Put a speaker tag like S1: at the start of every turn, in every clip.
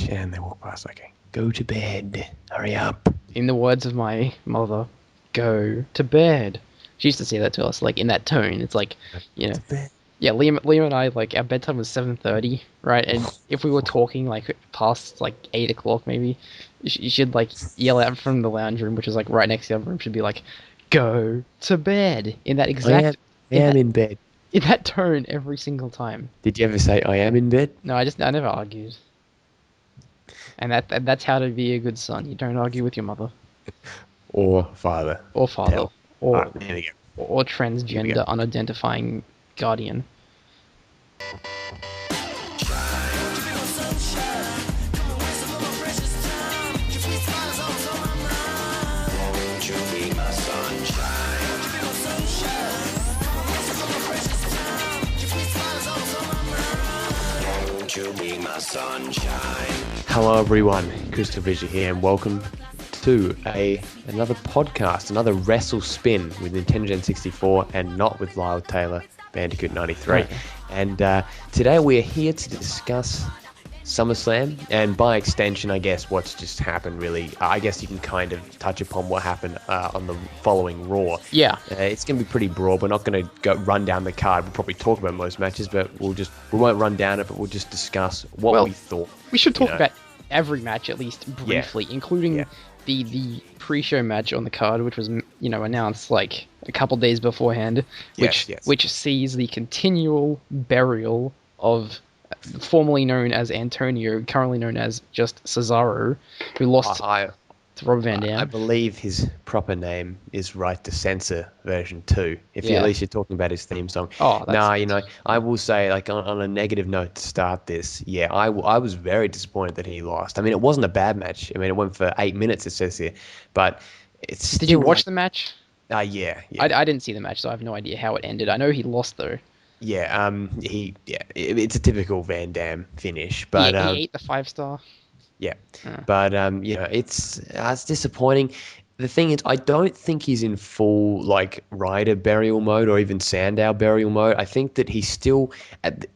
S1: And they walk past, okay, go to bed, hurry up.
S2: In the words of my mother, go to bed. She used to say that to us, like in that tone. It's like, you know,
S1: To bed.
S2: yeah. Liam and I, like our bedtime was 7:30, right? And if we were talking like past like 8 o'clock, maybe, she'd like yell out from the lounge room, which was like right next to the other room. She'd be like, "Go to bed," in that
S1: I am,
S2: exact,
S1: I
S2: in
S1: am
S2: that,
S1: in bed.
S2: in that tone every single time.
S1: Did you ever say I am in bed?
S2: No, I never argued, and that's how to be a good son. You don't argue with your mother
S1: Or father?
S2: or father
S1: Tell.
S2: or
S1: Alright, here we go.
S2: or
S1: Here we go.
S2: transgender, unidentifying guardian.
S1: Hello everyone, CrystalFissure here, and welcome to another podcast, another WrestleSpin with Nintendogen64 and not with Lyle Taylor, Bandicoot 93.
S2: Okay.
S1: And today we are here to discuss SummerSlam, and by extension, I guess, what's just happened, really. I guess you can kind of touch upon what happened on the following Raw.
S2: Yeah.
S1: It's going to be pretty broad. We're not going to run down the card. We'll probably talk about most matches, but we won't run down it, but we'll just discuss what we thought.
S2: We should talk about every match at least briefly, including the pre-show match on the card, which was announced like a couple days beforehand, which sees the continual burial of formerly known as Antonio, currently known as just Cesaro, who lost to Rob Van Dam.
S1: I believe his proper name is Right to Censor version 2, if at least you're talking about his theme song. I will say, like, on a negative note to start this, I was very disappointed that he lost. I mean, it wasn't a bad match. I mean, it went for 8 minutes, it says here, but it's
S2: Did you watch the match?
S1: Yeah.
S2: I didn't see the match, so I have no idea how it ended. I know he lost, though.
S1: It's a typical Van Dam finish, but
S2: he ate the 5-star.
S1: Yeah, but it's disappointing. The thing is, I don't think he's in full like Ryder burial mode or even Sandow burial mode. I think that he's still.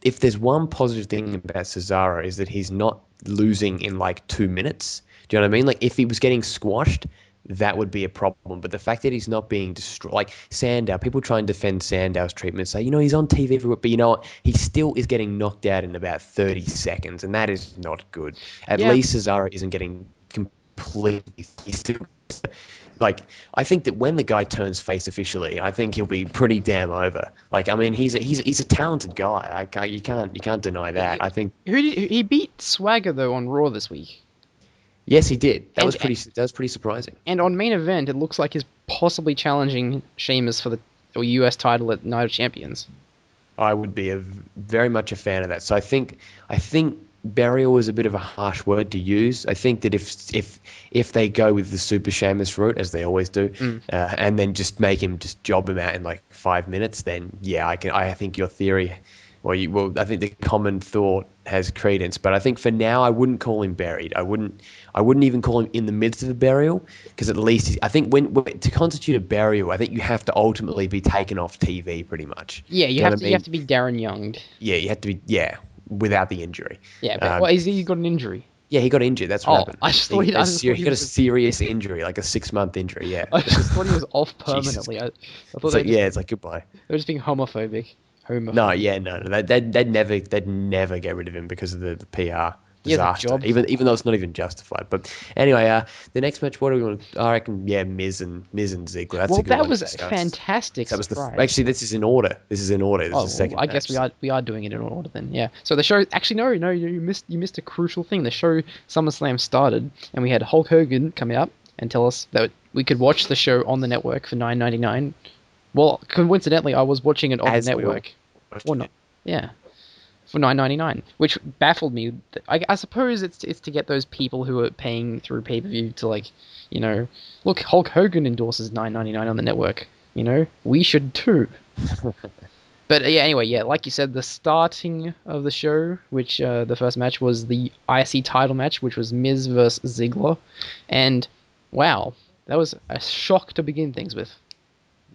S1: If there's one positive thing about Cesaro is that he's not losing in like 2 minutes. Do you know what I mean? Like if he was getting squashed, that would be a problem. But the fact that he's not being destroyed, like Sandow, people try and defend Sandow's treatment, say, he's on TV everywhere, but you know what? He still is getting knocked out in about 30 seconds, and that is not good. At least Cesaro isn't getting completely. He's still, like, I think that when the guy turns face officially, I think he'll be pretty damn over. Like, I mean, he's a talented guy. You can't deny that. I think
S2: he beat Swagger though on Raw this week.
S1: Yes, he did. That was pretty surprising.
S2: And on main event, it looks like he's possibly challenging Sheamus for the US title at Night of Champions.
S1: I would be very much a fan of that. So I think burial is a bit of a harsh word to use. I think that if they go with the Super Sheamus route, as they always do, and then just make him just job him out in like 5 minutes, then I think your theory. I think the common thought has credence, but I think for now I wouldn't call him buried. I wouldn't even call him in the midst of a burial, because at least I think when to constitute a burial, I think you have to ultimately be taken off TV pretty much.
S2: Yeah, you have to be Darren Young'd.
S1: Yeah, you have to be without the injury.
S2: Yeah, but he got an injury.
S1: Yeah, he got injured. That's what happened.
S2: I just thought
S1: he got a serious injury, like a 6-month injury. Yeah,
S2: I just thought he was off permanently. I thought
S1: it's like goodbye.
S2: They're just being homophobic.
S1: No. They'd never get rid of him because of the PR disaster. Even though it's not even justified. But anyway, the next match, what do we want? I reckon, Miz and Ziggler. That's a good
S2: that
S1: one
S2: was
S1: to discuss.
S2: Fantastic.
S1: That was actually, this is in order. This is the second.
S2: I guess we are doing it in order then. Yeah. So the show actually no, you missed a crucial thing. The show SummerSlam started, and we had Hulk Hogan come out and tell us that we could watch the show on the network for $9.99. Well, coincidentally, I was watching it on the network. Or not? Yeah, for $9.99, which baffled me. I suppose it's to get those people who are paying through pay-per-view to look, Hulk Hogan endorses $9.99 on the network. We should too. But anyway, like you said, the starting of the show, which the first match was the IC title match, which was Miz versus Ziggler, and wow, that was a shock to begin things with.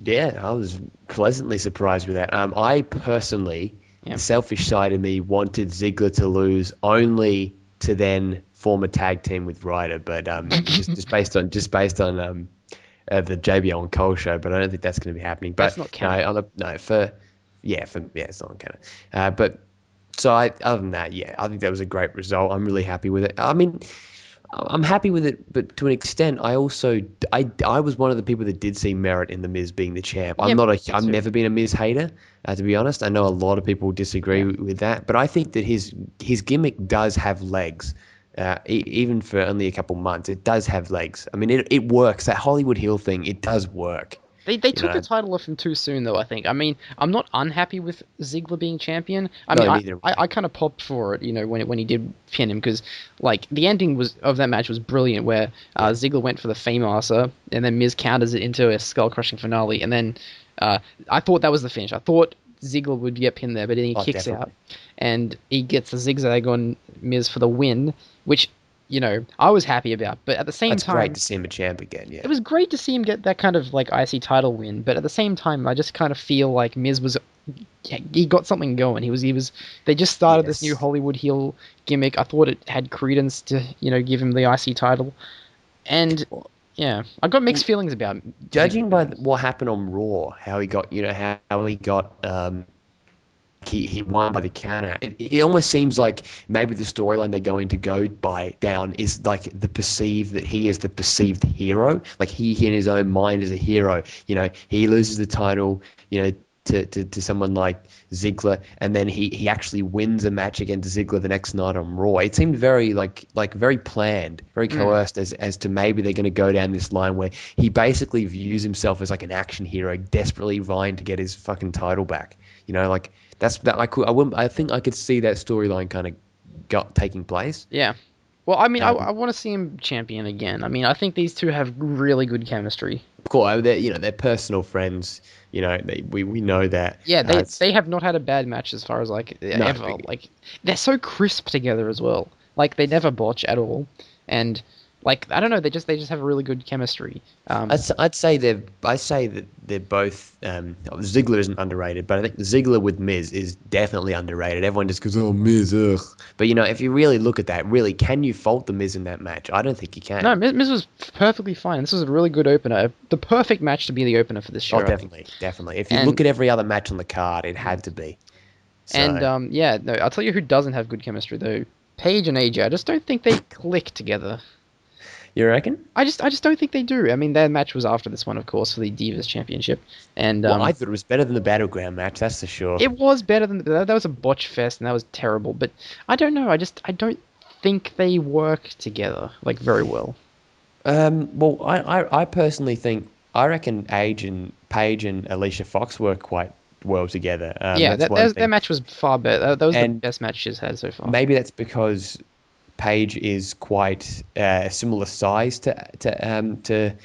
S1: Yeah, I was pleasantly surprised with that. I personally, the selfish side of me, wanted Ziggler to lose only to then form a tag team with Ryder, but just based on the JBL and Cole show, but I don't think that's going to be happening. But
S2: That's not canon.
S1: it's not canon. But so other than that, yeah, I think that was a great result. I'm really happy with it. I mean, I'm happy with it, but to an extent, I was one of the people that did see merit in the Miz being the champ.
S2: Yeah,
S1: I've never been a Miz hater, to be honest. I know a lot of people disagree with that, but I think that his gimmick does have legs. Even for only a couple months, it does have legs. I mean, it works. That Hollywood heel thing, it does work.
S2: They took the title off him too soon, though, I think. I mean, I'm not unhappy with Ziggler being champion. I kind of popped for it, when he did pin him, because, like, the ending of that match was brilliant, where Ziggler went for the Fameasser, and then Miz counters it into a skull-crushing finale, and then I thought that was the finish. I thought Ziggler would get pinned there, but then he kicks out, and he gets the zigzag on Miz for the win, which... I was happy about, but at the same time...
S1: It's great to see him a champ again, yeah.
S2: It was great to see him get that kind of, like, IC title win, but at the same time, I just kind of feel like Miz was... He got something going. They just started this new Hollywood heel gimmick. I thought it had credence to, give him the IC title. And, yeah, I got mixed feelings about it.
S1: Judging by what happened on Raw, how he got, how he got... He won by the counter. It almost seems like maybe the storyline they're going to go down is like he is the perceived hero. Like he in his own mind is a hero. He loses the title, to someone like Ziggler, and then he actually wins a match against Ziggler the next night on Raw. It seemed very very planned, very coerced as to maybe they're going to go down this line where he basically views himself as like an action hero, desperately vying to get his fucking title back. I think I could see that storyline kind of taking place.
S2: Yeah. Well, I mean, I want to see him champion again. I mean, I think these two have really good chemistry.
S1: Of course, they're personal friends. We know that.
S2: Yeah, they have not had a bad match as far as ever. Like they're so crisp together as well. Like they never botch at all, and I don't know, they just have a really good chemistry.
S1: I'd say that they're both. Ziggler isn't underrated, but I think Ziggler with Miz is definitely underrated. Everyone just goes, "Oh, Miz, ugh." But if you really look at that, really, can you fault the Miz in that match? I don't think you can.
S2: No, Miz was perfectly fine. This was a really good opener. The perfect match to be the opener for this show.
S1: Oh, definitely. If you look at every other match on the card, it had to be. So.
S2: And I'll tell you who doesn't have good chemistry though. Paige and AJ. I just don't think they click together.
S1: You reckon?
S2: I just don't think they do. I mean, their match was after this one, of course, for the Divas Championship, and
S1: I thought it was better than the Battleground match. That's for sure.
S2: It was better than that. Was a botch fest, and that was terrible. But I don't know. I don't think they work together very well.
S1: Well, I personally think I reckon Paige and Alicia Fox work quite well together.
S2: Their match was far better. That was the best match she's had so far.
S1: Maybe that's because Paige is quite similar size to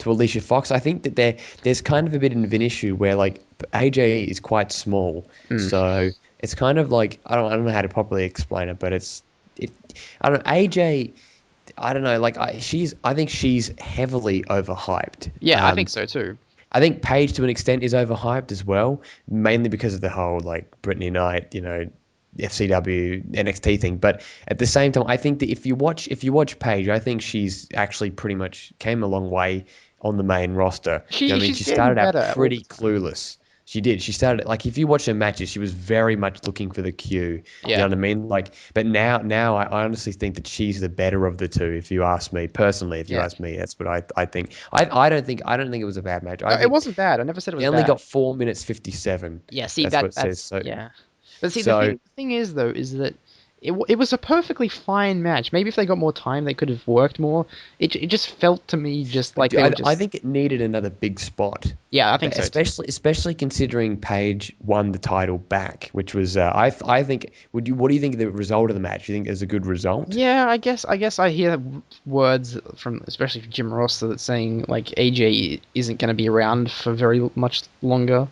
S1: Alicia Fox. I think that there's kind of a bit of an issue where AJ is quite small, so it's kind of like I don't know how to properly explain it, but I don't know, AJ. I don't know. I think she's heavily overhyped.
S2: Yeah, I think so too.
S1: I think Paige to an extent is overhyped as well, mainly because of the whole Brittany Knight, FCW NXT thing. But at the same time, I think that if you watch Paige, I think she's actually pretty much came a long way on the main roster. She started out pretty clueless. She did. She started if you watch her matches, she was very much looking for the cue. Yeah. You know what I mean? But now I honestly think that she's the better of the two. If you ask me personally, ask me, that's what I think. I don't think it was a bad match.
S2: It wasn't bad. I never said it was bad.
S1: They only got 4 minutes 57.
S2: Yeah. See,
S1: that's what it says. So,
S2: yeah. But see, the thing is though, is that it was a perfectly fine match. Maybe if they got more time, they could have worked more. It just felt to me just like
S1: I think it needed another big spot.
S2: Yeah, I think so.
S1: Especially considering Paige won the title back, which was I think. What do you think of the result of the match? Do you think it was a good result?
S2: Yeah, I guess I hear words from especially from Jim Ross that's saying AJ isn't going to be around for very much longer.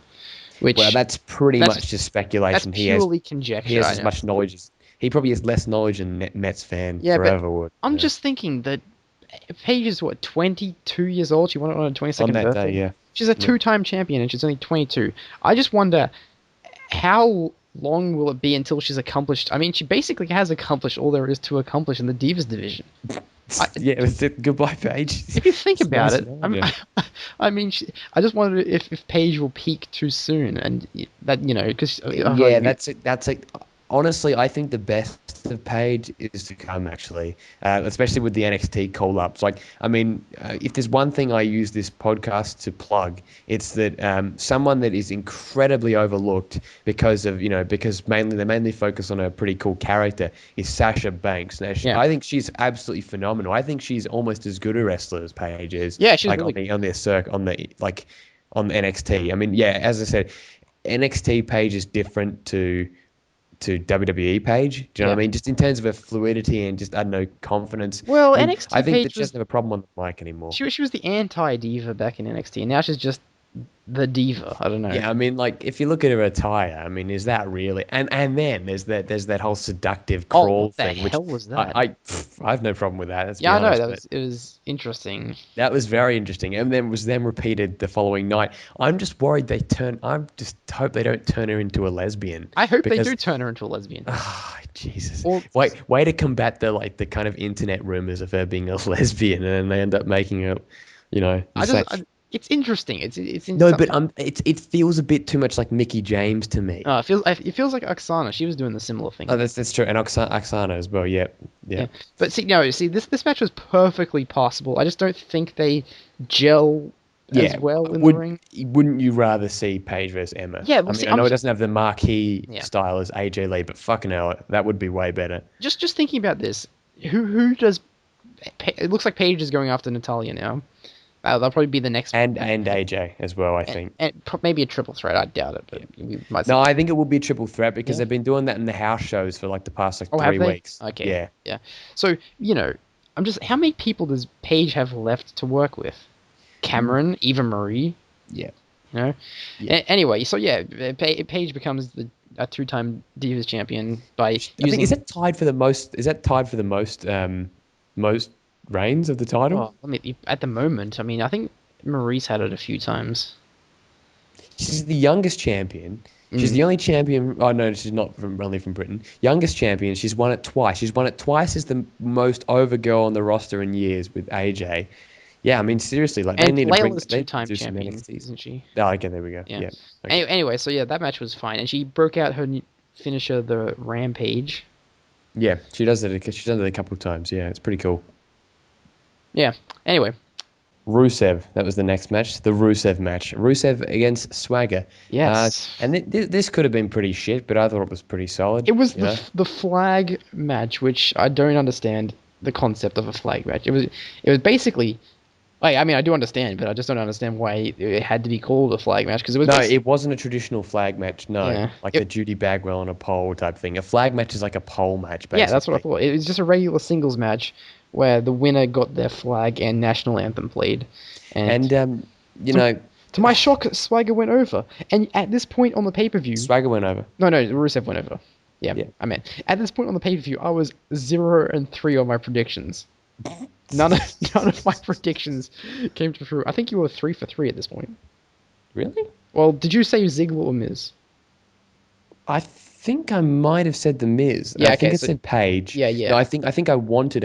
S1: Well, that's pretty much just speculation.
S2: That's purely conjecture.
S1: He has as much knowledge as. He probably has less knowledge than Mets fan forever would.
S2: I'm just thinking that Paige is 22 years old. She won it on her 22nd
S1: on that
S2: birthday.
S1: Day, yeah.
S2: She's a two-time champion and she's only 22. I just wonder how long will it be until she's accomplished? I mean, she basically has accomplished all there is to accomplish in the Divas division. I,
S1: Yeah, it was it. Goodbye, Paige.
S2: if you think
S1: It's
S2: about
S1: nice
S2: it,
S1: of her.
S2: I mean, I just wondered if Paige will peak too soon, and that because
S1: Yeah, that's a honestly, I think the best of Paige is to come actually, especially with the NXT call ups. Like, I mean, if there's one thing I use this podcast to plug, it's that someone that is incredibly overlooked because of because they mainly focus on a pretty cool character is Sasha Banks. Now,
S2: yeah,
S1: I think she's absolutely phenomenal. I think she's almost as good a wrestler as Paige is.
S2: yeah, she's
S1: Like
S2: really
S1: on their circ on the like on the NXT. I mean, yeah, as I said. NXT page is different to WWE page. Do you know what
S2: yeah.
S1: I mean? Just in terms of a fluidity and just I don't know confidence.
S2: Well,
S1: I mean, I
S2: NXT
S1: think that
S2: Paige
S1: she
S2: was
S1: doesn't have a problem on the mic anymore.
S2: she was the anti diva back in NXT, and now she's just the diva. I don't know.
S1: Yeah, I mean, like if you look at her attire, I mean, is that really? And then there's that whole seductive
S2: Oh,
S1: crawl
S2: what the
S1: thing, which
S2: hell was that?
S1: I have no problem with that. Let's be
S2: Yeah, I know
S1: honest,
S2: that
S1: but
S2: was it was interesting.
S1: that was very interesting, and then was then repeated the following night. I'm just worried they turn. I'm just hope they don't turn her into a lesbian
S2: I hope they
S1: because
S2: do turn her into a lesbian.
S1: ah, Jesus.
S2: Or
S1: Way to combat the kind of internet rumors of her being a lesbian, and then they end up making her,
S2: I
S1: just
S2: just
S1: say,
S2: it's interesting. It's in
S1: no,
S2: some.
S1: but it feels a bit too much like Mickey James to me.
S2: It feels like Oksana. She was doing the similar
S1: Oh,
S2: thing.
S1: that's true, and Oksana as well. Yeah, yeah.
S2: Yeah, but see, no, see this match was perfectly passable. I just don't think they gel as
S1: Yeah,
S2: well in the ring.
S1: wouldn't you rather see Paige versus Emma?
S2: Yeah,
S1: I
S2: well, see,
S1: mean, I
S2: I'm
S1: know it doesn't have the marquee
S2: yeah.
S1: style as AJ Lee, but fucking hell, that would be way better.
S2: Just thinking about this, who does? It looks like Paige is going after Natalia now. That'll probably be the next,
S1: And AJ as well, I think.
S2: and maybe a triple threat. I doubt it, but
S1: Yeah.
S2: we might see.
S1: No, I think it will be a triple threat because
S2: Yeah.
S1: they've been doing that in the house shows for like the past like
S2: Oh, have
S1: three
S2: they?
S1: weeks.
S2: Okay.
S1: Yeah.
S2: Yeah. So I'm just how many people does Paige have left to work with?
S1: Mm,
S2: Cameron, Eva Marie.
S1: yeah.
S2: You know.
S1: Yeah.
S2: Anyway, so yeah, Paige becomes a two-time Divas champion by
S1: I think
S2: using.
S1: is that tied for the most reigns of the title?
S2: Oh, at the moment, I mean, I think Marie's had it a few times.
S1: She's the youngest champion. She's
S2: Mm.
S1: the only champion. Oh no, she's not only from Britain. Youngest champion. She's won it twice. She's won it twice as the most over girl on the roster in years with AJ. Yeah, I mean seriously, like
S2: And Layla's
S1: they need to
S2: two-time
S1: do some
S2: champion,
S1: NXTs.
S2: isn't she?
S1: Oh, okay, there we go.
S2: Yeah.
S1: Yeah. Okay.
S2: Anyway, so yeah, that match was fine, and she broke out her new finisher, the Rampage.
S1: Yeah, she does it. She's done it a couple of times. Yeah, it's pretty cool.
S2: Yeah. Anyway,
S1: Rusev, that was the next match. The Rusev match. Rusev against Swagger.
S2: yes,
S1: And this could have been pretty shit, but I thought it was pretty solid.
S2: it was
S1: You know?
S2: the flag match, which I don't understand the concept of a flag match. It was basically. I mean, I do understand, but I just don't understand why it had to be called a flag match because it was.
S1: No, it wasn't a traditional flag match. No,
S2: Yeah.
S1: like the Judy Bagwell on a pole type thing. A flag match is like a pole match,
S2: Yeah, that's what I
S1: basically.
S2: thought. It was just a regular singles match where the winner got their flag and national anthem played. And
S1: And you
S2: to,
S1: know,
S2: to my shock, Swagger went over. And at this point on the pay-per-view,
S1: Swagger went over.
S2: no, Rusev went over. Yeah,
S1: Yeah.
S2: I mean, at this point on the pay-per-view, I was 0-3 on my predictions. None of my predictions came true. I think you were 3 for 3 at this point.
S1: Really?
S2: Well, did you say Ziggler or Miz?
S1: I think I might have said the Miz.
S2: Yeah,
S1: I think
S2: okay,
S1: it
S2: so
S1: said Page.
S2: yeah, yeah.
S1: No, I think I wanted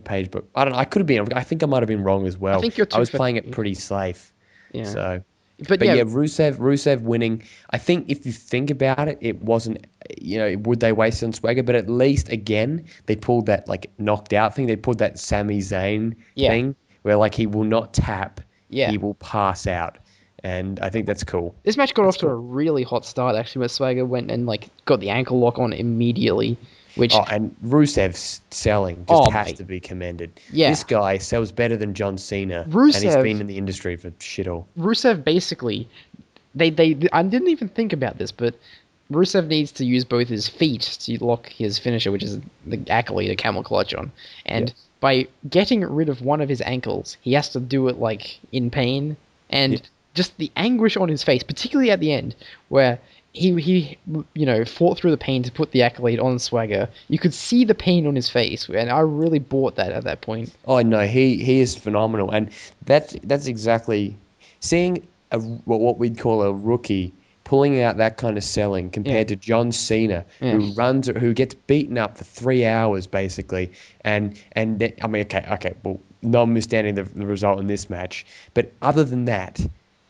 S1: Page, but I don't know. I could have been. I think I might have been wrong as
S2: I
S1: well.
S2: think you're
S1: I
S2: 2
S1: was
S2: for
S1: playing it
S2: 3.
S1: pretty safe.
S2: Yeah,
S1: So,
S2: but
S1: but
S2: yeah,
S1: yeah, Rusev winning. I think if you think about it, it wasn't. Would they waste it on Swagger? But at least again, they pulled that like knocked out thing. They pulled that Sami Zayn
S2: yeah,
S1: thing where like he will not tap,
S2: yeah.
S1: he will pass out, and I think that's cool.
S2: This match got
S1: That's
S2: off to a
S1: cool.
S2: really hot start actually, where Swagger went and like got the ankle lock on immediately, which
S1: Oh, and Rusev's selling just
S2: oh
S1: has
S2: mate,
S1: to be commended.
S2: yeah,
S1: This guy sells better than John Cena, and he's
S2: Rusev
S1: been in the industry for shit all.
S2: Rusev basically they I didn't even think about this, but Rusev needs to use both his feet to lock his finisher, which is the accolade, a camel clutch on,
S1: Yeah,
S2: and by getting rid of one of his ankles, he has to do it like in pain,
S1: yeah,
S2: and just the anguish on his face, particularly at the end, where he fought through the pain to put the accolade on Swagger. You could see the pain on his face, and I really bought that at that point.
S1: Oh no, he is phenomenal, and that's exactly seeing what we'd call a rookie pulling out that kind of selling compared to John Cena, who gets beaten up for 3 hours basically, I mean, okay, well, notwithstanding the result in this match, but other than that,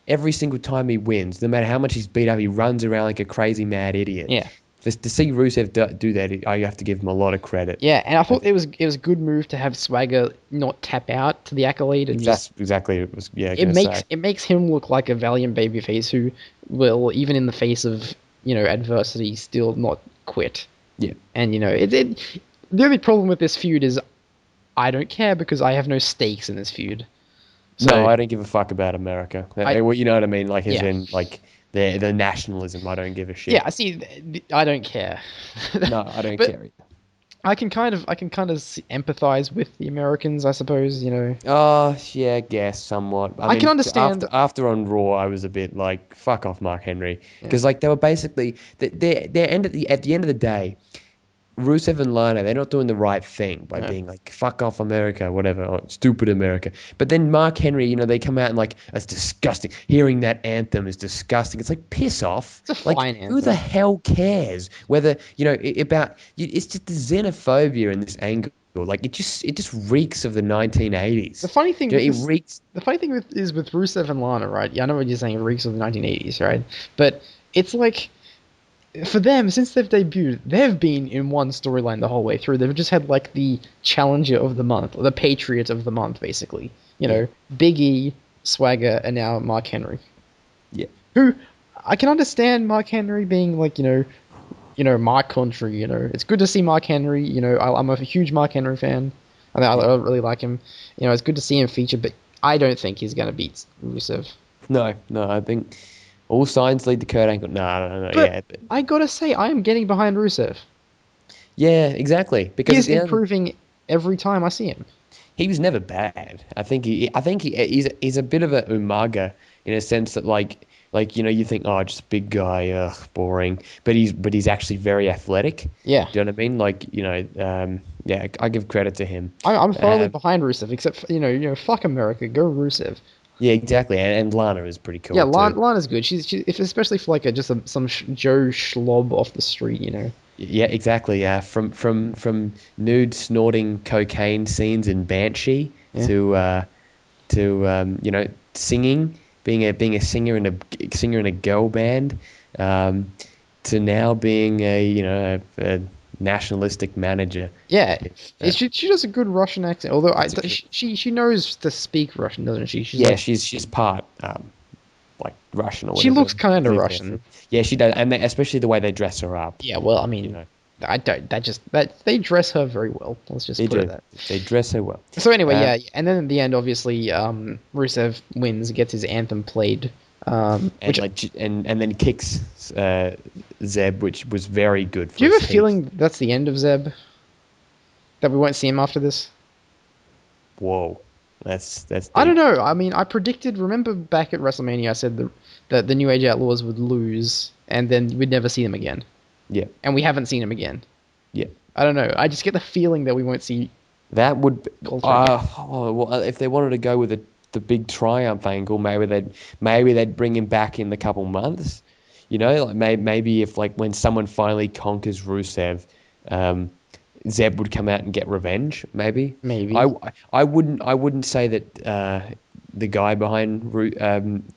S1: every single time he wins, no matter how much he's beat up, he runs around like a crazy mad idiot.
S2: Yeah.
S1: To see Rusev do that, I have to give him a lot of credit.
S2: Yeah, and I thought it was a good move to have Swagger not tap out to the Accolade and
S1: That's exactly what it was. Yeah,
S2: it makes him look like a valiant babyface who will, even in the face of adversity, still not quit.
S1: Yeah,
S2: and the only problem with this feud is I don't care because I have no stakes in this feud. So,
S1: no, I don't give a fuck about America. Well, you know what I mean? Like, as in, like, the nationalism. I don't give a shit.
S2: Yeah, I see. I don't care.
S1: No, I don't care either.
S2: I can kind of empathize with the Americans, I suppose.
S1: Oh, yeah, I guess somewhat. I mean,
S2: can understand.
S1: After on Raw, I was a bit like, fuck off, Mark Henry, because like they were basically they're at the end of the day. Rusev and Lana, they're not doing the right thing by being like, fuck off America, whatever, or stupid America. But then Mark Henry, they come out and like, it's disgusting. Hearing that anthem is disgusting. It's like, piss off.
S2: It's a fine
S1: anthem.
S2: Who
S1: the hell cares whether, it's just the xenophobia and this anger. Like, it just reeks of the 1980s.
S2: The funny thing
S1: reeks.
S2: The funny thing is with Rusev and Lana, right? Yeah, I know what you're saying, it reeks of the 1980s, right? But it's like, for them, since they've debuted, they've been in one storyline the whole way through. They've just had like the challenger of the month, or the patriot of the month, basically. Big E, Swagger, and now Mark Henry.
S1: Yeah.
S2: Who, I can understand Mark Henry being like, my country, It's good to see Mark Henry, I'm a huge Mark Henry fan. I really like him. It's good to see him featured, but I don't think he's going to beat Rusev.
S1: No, I think all signs lead to Kurt Angle. No.
S2: But I gotta say, I am getting behind Rusev.
S1: Yeah, exactly. Because
S2: he's improving every time I see him.
S1: He was never bad. I think he's a bit of a Umaga in a sense that like you think, oh, just a big guy, boring. But he's actually very athletic.
S2: Yeah.
S1: Do you know what I mean? Like, yeah, I give credit to him.
S2: I'm thoroughly behind Rusev, except for, fuck America, go Rusev.
S1: Yeah, exactly, and Lana is pretty cool.
S2: Yeah, Lana's good. She's especially for like some Joe Schlob off the street,
S1: Yeah, exactly. Yeah, from nude snorting cocaine scenes in Banshee to singing, being a singer in a girl band, to now being a nationalistic manager.
S2: Yeah, she does a good Russian accent. Although she knows to speak Russian, doesn't she?
S1: She's part like Russian or whatever.
S2: She looks kind of Russian.
S1: Yeah, she does, and especially the way they dress her up.
S2: Yeah, well, I mean, I don't. They dress her very well. Let's just put it that.
S1: They dress her well.
S2: So anyway, and then at the end, obviously, Rusev wins, gets his anthem played. And
S1: then kicks Zeb, which was very good.
S2: Do you have a feeling that's the end of Zeb? That we won't see him after this?
S1: Whoa, that's.
S2: I don't know. I mean, I predicted. Remember back at WrestleMania, I said that the New Age Outlaws would lose, and then we'd never see them again.
S1: Yeah. And
S2: we haven't seen him again.
S1: Yeah.
S2: I don't know. I just get the feeling that we won't see.
S1: That would. Well, if they wanted to go with the big triumph angle, maybe they'd bring him back in a couple months. Like maybe if like when someone finally conquers Rusev, Zeb would come out and get revenge. Maybe. I wouldn't say that the guy behind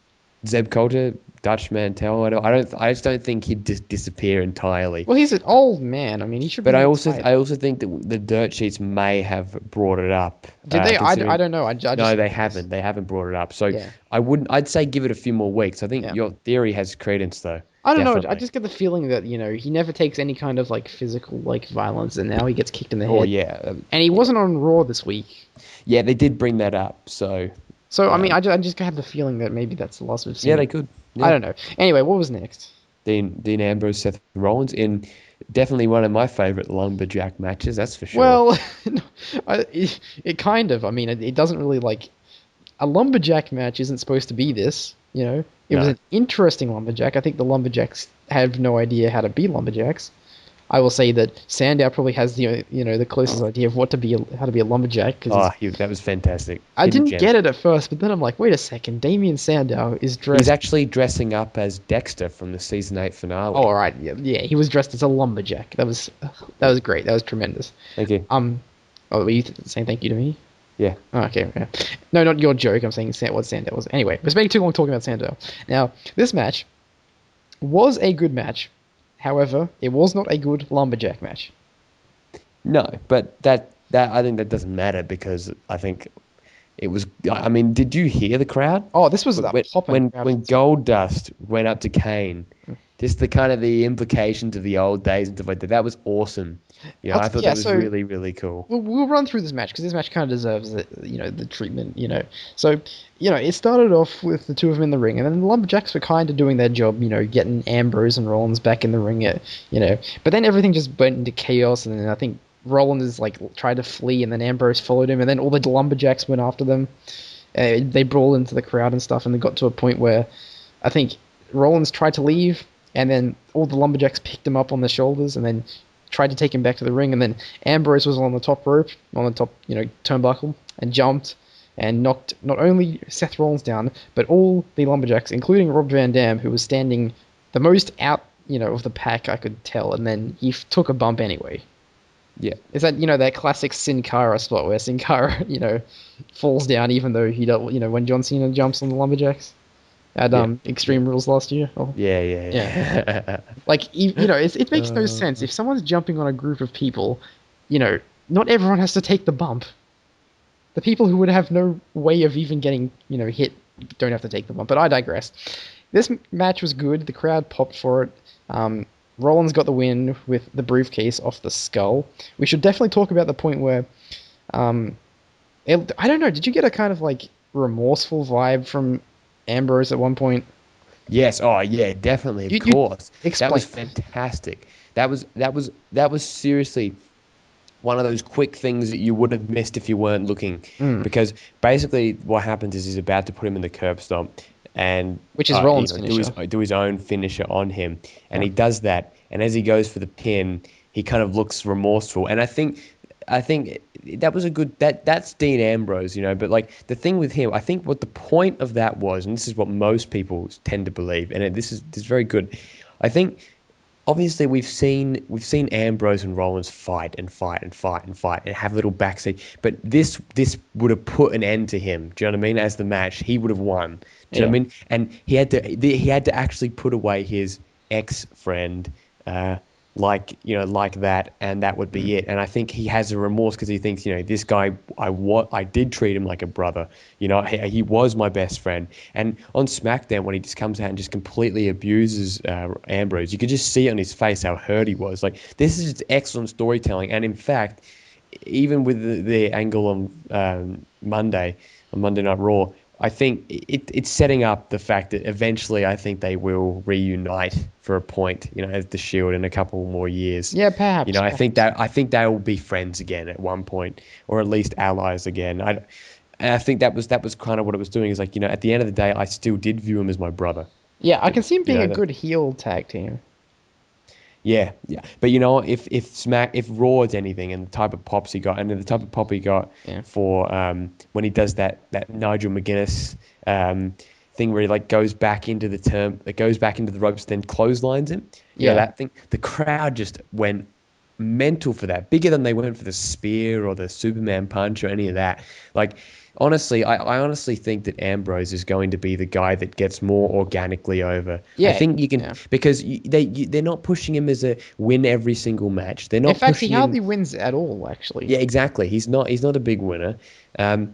S1: Zeb Coulter, Dutch Mantel, I just don't think he'd disappear entirely.
S2: Well, he's an old man. I mean, he should.
S1: But I also think that the dirt sheets may have brought it up.
S2: Did they? I don't know.
S1: No, they haven't. They haven't brought it up. So I'd say give it a few more weeks. I think your theory has credence, though.
S2: I don't know. I just get the feeling that he never takes any kind of like physical like violence, and now he gets kicked in the head.
S1: Oh yeah.
S2: And he wasn't on Raw this week.
S1: Yeah, they did bring that up. So
S2: I mean, I just have the feeling that maybe that's the last we've seen.
S1: Yeah, they could. Yeah.
S2: I don't know. Anyway, what was next?
S1: Dean Ambrose, Seth Rollins in definitely one of my favorite lumberjack matches. That's for sure.
S2: Well, it kind of. I mean, it doesn't really like a lumberjack match isn't supposed to be this. It was an interesting lumberjack. I think the lumberjacks have no idea how to be lumberjacks. I will say that Sandow probably has the closest idea of how to be a lumberjack because
S1: Oh, that was fantastic.
S2: I
S1: Hidden
S2: didn't
S1: gem.
S2: get it at first, but then I'm like, wait a second, Damien Sandow is
S1: He's
S2: dressed.
S1: actually dressing up as Dexter from the season 8
S2: Oh, all
S1: finale.
S2: right, yeah, he was dressed as a lumberjack. That was great. That was tremendous.
S1: Thank you.
S2: Um, oh, were you saying thank you to me?
S1: Yeah.
S2: Oh, okay, yeah. No, not your joke. I'm saying what Sandow was. Anyway, we're spending too long talking about Sandow. Now, this match was a good match. However, it was not a good lumberjack match.
S1: No, but that I think that doesn't matter because I think it was. I mean, did you hear the crowd?
S2: Oh, this was a
S1: When
S2: popping crowd for
S1: when
S2: this match.
S1: Goldust went up to Kane, just the kind of the implications of the old days and stuff like that. That was awesome. I thought
S2: Yeah,
S1: that was
S2: so
S1: really really cool.
S2: we'll run through this match because this match kind of deserves the treatment. So it started off with the two of them in the ring, and then the Lumberjacks were kind of doing their job. Getting Ambrose and Rollins back in the ring. But then everything just went into chaos, and then I think Rollins tried to flee, and then Ambrose followed him, and then all the Lumberjacks went after them. They brawled into the crowd and stuff, and they got to a point where I think Rollins tried to leave, and then all the Lumberjacks picked him up on their shoulders, and then tried to take him back to the ring, and then Ambrose was on the top rope, on the top, turnbuckle, and jumped and knocked not only Seth Rollins down, but all the Lumberjacks, including Rob Van Dam, who was standing the most out, of the pack I could tell, and then he took a bump anyway.
S1: Yeah.
S2: Is that that classic Sin Cara spot where Sin Cara falls down even though he don't when John Cena jumps on the Lumberjacks at
S1: Yeah.
S2: Extreme Rules last year? Oh,
S1: Yeah.
S2: yeah.
S1: Yeah.
S2: Like it makes no
S1: Uh,
S2: sense if someone's jumping on a group of people, not everyone has to take the bump. The people who would have no way of even getting hit don't have to take the bump. But I digress. This match was good. The crowd popped for it. Rollins got the win with the briefcase off the skull. We should definitely talk about the point where, I don't know. Did you get a kind of remorseful vibe from Ambrose at one point?
S1: Yes. Oh, yeah. Definitely. Of
S2: You
S1: course. That
S2: explain.
S1: was fantastic. That was seriously one of those quick things that you would have missed if you weren't looking.
S2: Mm,
S1: Because basically, what happens is he's about to put him in the curb stomp and
S2: which is Rollins'
S1: do his
S2: finisher.
S1: own finisher on him, and
S2: Yeah.
S1: he does that. And as he goes for the pin, he kind of looks remorseful. And I think that was a good that's Dean Ambrose, But the thing with him, I think what the point of that was, and this is what most people tend to believe, and this is very good. I think obviously we've seen Ambrose and Rollins fight and fight and fight and fight and have little backstage, but this would have put an end to him. Do you know what I mean? As the match, he would have won. Do you know
S2: Yeah.
S1: what I mean? And he had to actually put away his ex friend, like that, and that would
S2: Mm.
S1: be it. And I think he has a remorse because he thinks, this guy, I did treat him like a brother. He was my best friend. And on SmackDown, when he just comes out and just completely abuses Ambrose, you could just see on his face how hurt he was. Like, this is just excellent storytelling. And in fact, even with the angle on Monday Night Raw, I think it's setting up the fact that eventually I think they will reunite for a point, as the Shield in a couple more years.
S2: Yeah, perhaps.
S1: I think they will be friends again at one point, or at least allies again. And I think that was kind of what it was doing. Is like, at the end of the day, I still did view him as my brother.
S2: Yeah, I can see him
S1: You
S2: being
S1: know
S2: a
S1: that.
S2: good heel tag team.
S1: Yeah, yeah. But if Raw's anything, and the type of pops he got, and the type of pop he got
S2: Yeah.
S1: for when he does that Nigel McGuinness thing where he goes back into the ropes, then clotheslines him.
S2: Yeah.
S1: That thing. The crowd just went mental for that. Bigger than they went for the spear or the Superman punch or any of that. Like, honestly, I honestly think that Ambrose is going to be the guy that gets more organically over. I
S2: Yeah.
S1: think you can,
S2: Yeah.
S1: because they're not pushing him as a win every single match. They're
S2: In
S1: not
S2: fact, he
S1: pushing him.
S2: hardly wins at all, actually.
S1: Yeah, exactly. He's not a big winner. Um,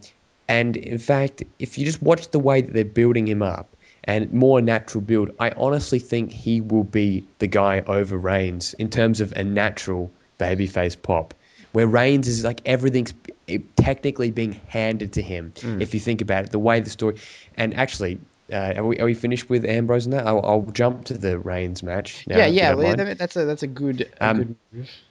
S1: and in fact, if you just watch the way that they're building him up and more natural build, I honestly think he will be the guy over Reigns in terms of a natural babyface pop. Where Reigns is like everything's technically being handed to him.
S2: Mm.
S1: If you think about it, the way the story, and actually, are we finished with Ambrose and that? I'll jump to the Reigns match
S2: Yeah,
S1: now, if you
S2: yeah.
S1: don't mind.
S2: That's a good move.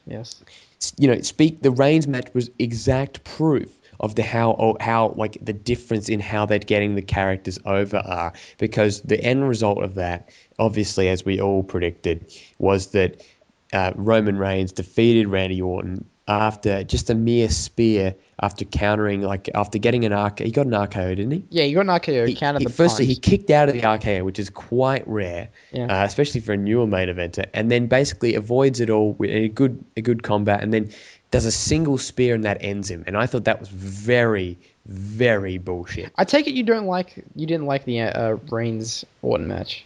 S2: Yes.
S1: Speak the Reigns match was exact proof of how like the difference in how they're getting the characters over are, because the end result of that, obviously, as we all predicted, was that Roman Reigns defeated Randy Orton after just a mere spear after countering, like after getting an RKO. He got an RKO, didn't he?
S2: Yeah, you got an RKO, countered the
S1: Firstly, he
S2: punch.
S1: kicked out of the RKO, which is quite rare,
S2: Yeah.
S1: especially for a newer main eventer, and then basically avoids it all with a good combat, and then does a single spear and that ends him. And I thought that was very, very bullshit.
S2: I take it you didn't like the Reigns Orton match.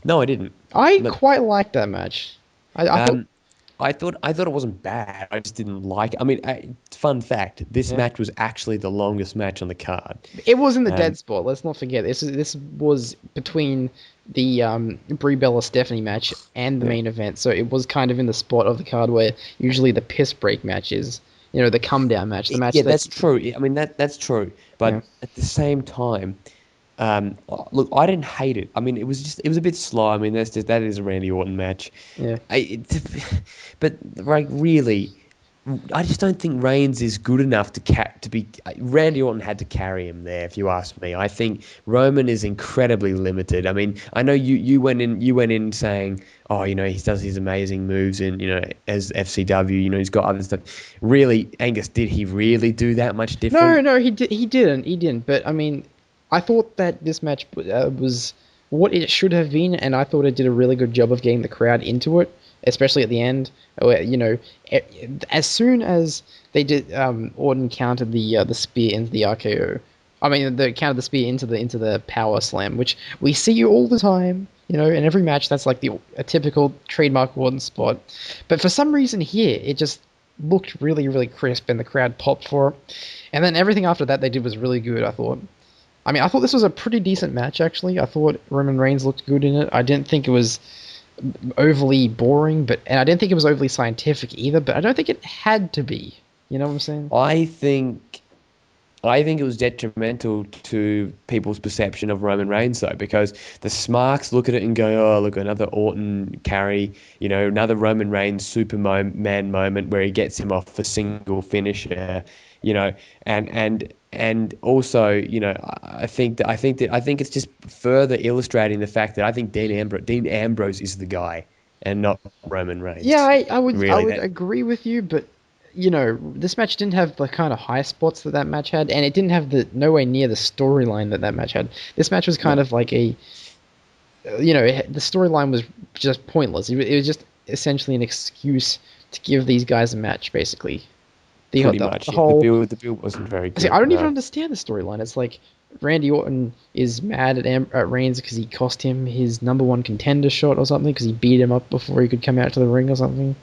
S1: No, I didn't.
S2: I
S1: But
S2: quite liked that match. I thought,
S1: um, I thought it wasn't bad. I just didn't like it. I mean, fun fact: this
S2: yeah,
S1: match was actually the longest match on the card.
S2: it was in the
S1: Um,
S2: dead spot. Let's not forget this was between the Brie Bella Stephanie match and the
S1: yeah.
S2: main event, so it was kind of in the spot of the card where usually the piss break match is. You know, the come down match, the match
S1: Yeah,
S2: that
S1: that's true. I mean, that's true.
S2: yeah
S1: But at the same time, look, I didn't hate it. I mean, it was a bit slow. I mean, that is a Randy Orton match.
S2: yeah.
S1: But like really, I just don't think Reigns is good enough to be. Randy Orton had to carry him there, if you ask me. I think Roman is incredibly limited. I mean, I know you went in saying, oh, he does these amazing moves in as FCW. He's got other stuff. Really, Angus, did he really do that much
S2: No,
S1: different?
S2: no, he didn't. But I mean, I thought that this match was what it should have been, and I thought it did a really good job of getting the crowd into it, especially at the end. Where, e- as soon as they did, Orton countered the spear into the RKO. I mean, the countered the spear into the power slam, which we see all the time. In every match, that's like a typical trademark Orton spot. But for some reason here, it just looked really, really crisp, and the crowd popped for it. And then everything after that they did was really good, I thought. I mean, I thought this was a pretty decent match, actually. I thought Roman Reigns looked good in it. I didn't think it was overly boring, and I didn't think it was overly scientific either, but I don't think it had to be. You know what I'm saying?
S1: I think I think it was detrimental to people's perception of Roman Reigns, though, because the Smarks look at it and go, "Oh, look, another Orton carry, another Roman Reigns Superman moment where he gets him off a single finisher, you know, and also, I think it's just further illustrating the fact that I think Dean Ambrose is the guy and not Roman
S2: Yeah,
S1: Reigns.
S2: I
S1: Really,
S2: would
S1: that
S2: agree with you, but this match didn't have the kind of high spots that match had, and it didn't have the nowhere near the storyline that match had. This match was kind
S1: no,
S2: of like the storyline was just pointless. It was just essentially an excuse to give these guys a match, basically.
S1: pretty
S2: The
S1: much. Yeah,
S2: whole.
S1: the build wasn't very
S2: See, I
S1: good.
S2: don't even
S1: No.
S2: understand the storyline. It's like Randy Orton is mad at Reigns because he cost him his number one contender shot or something because he beat him up before he could come out to the ring or something.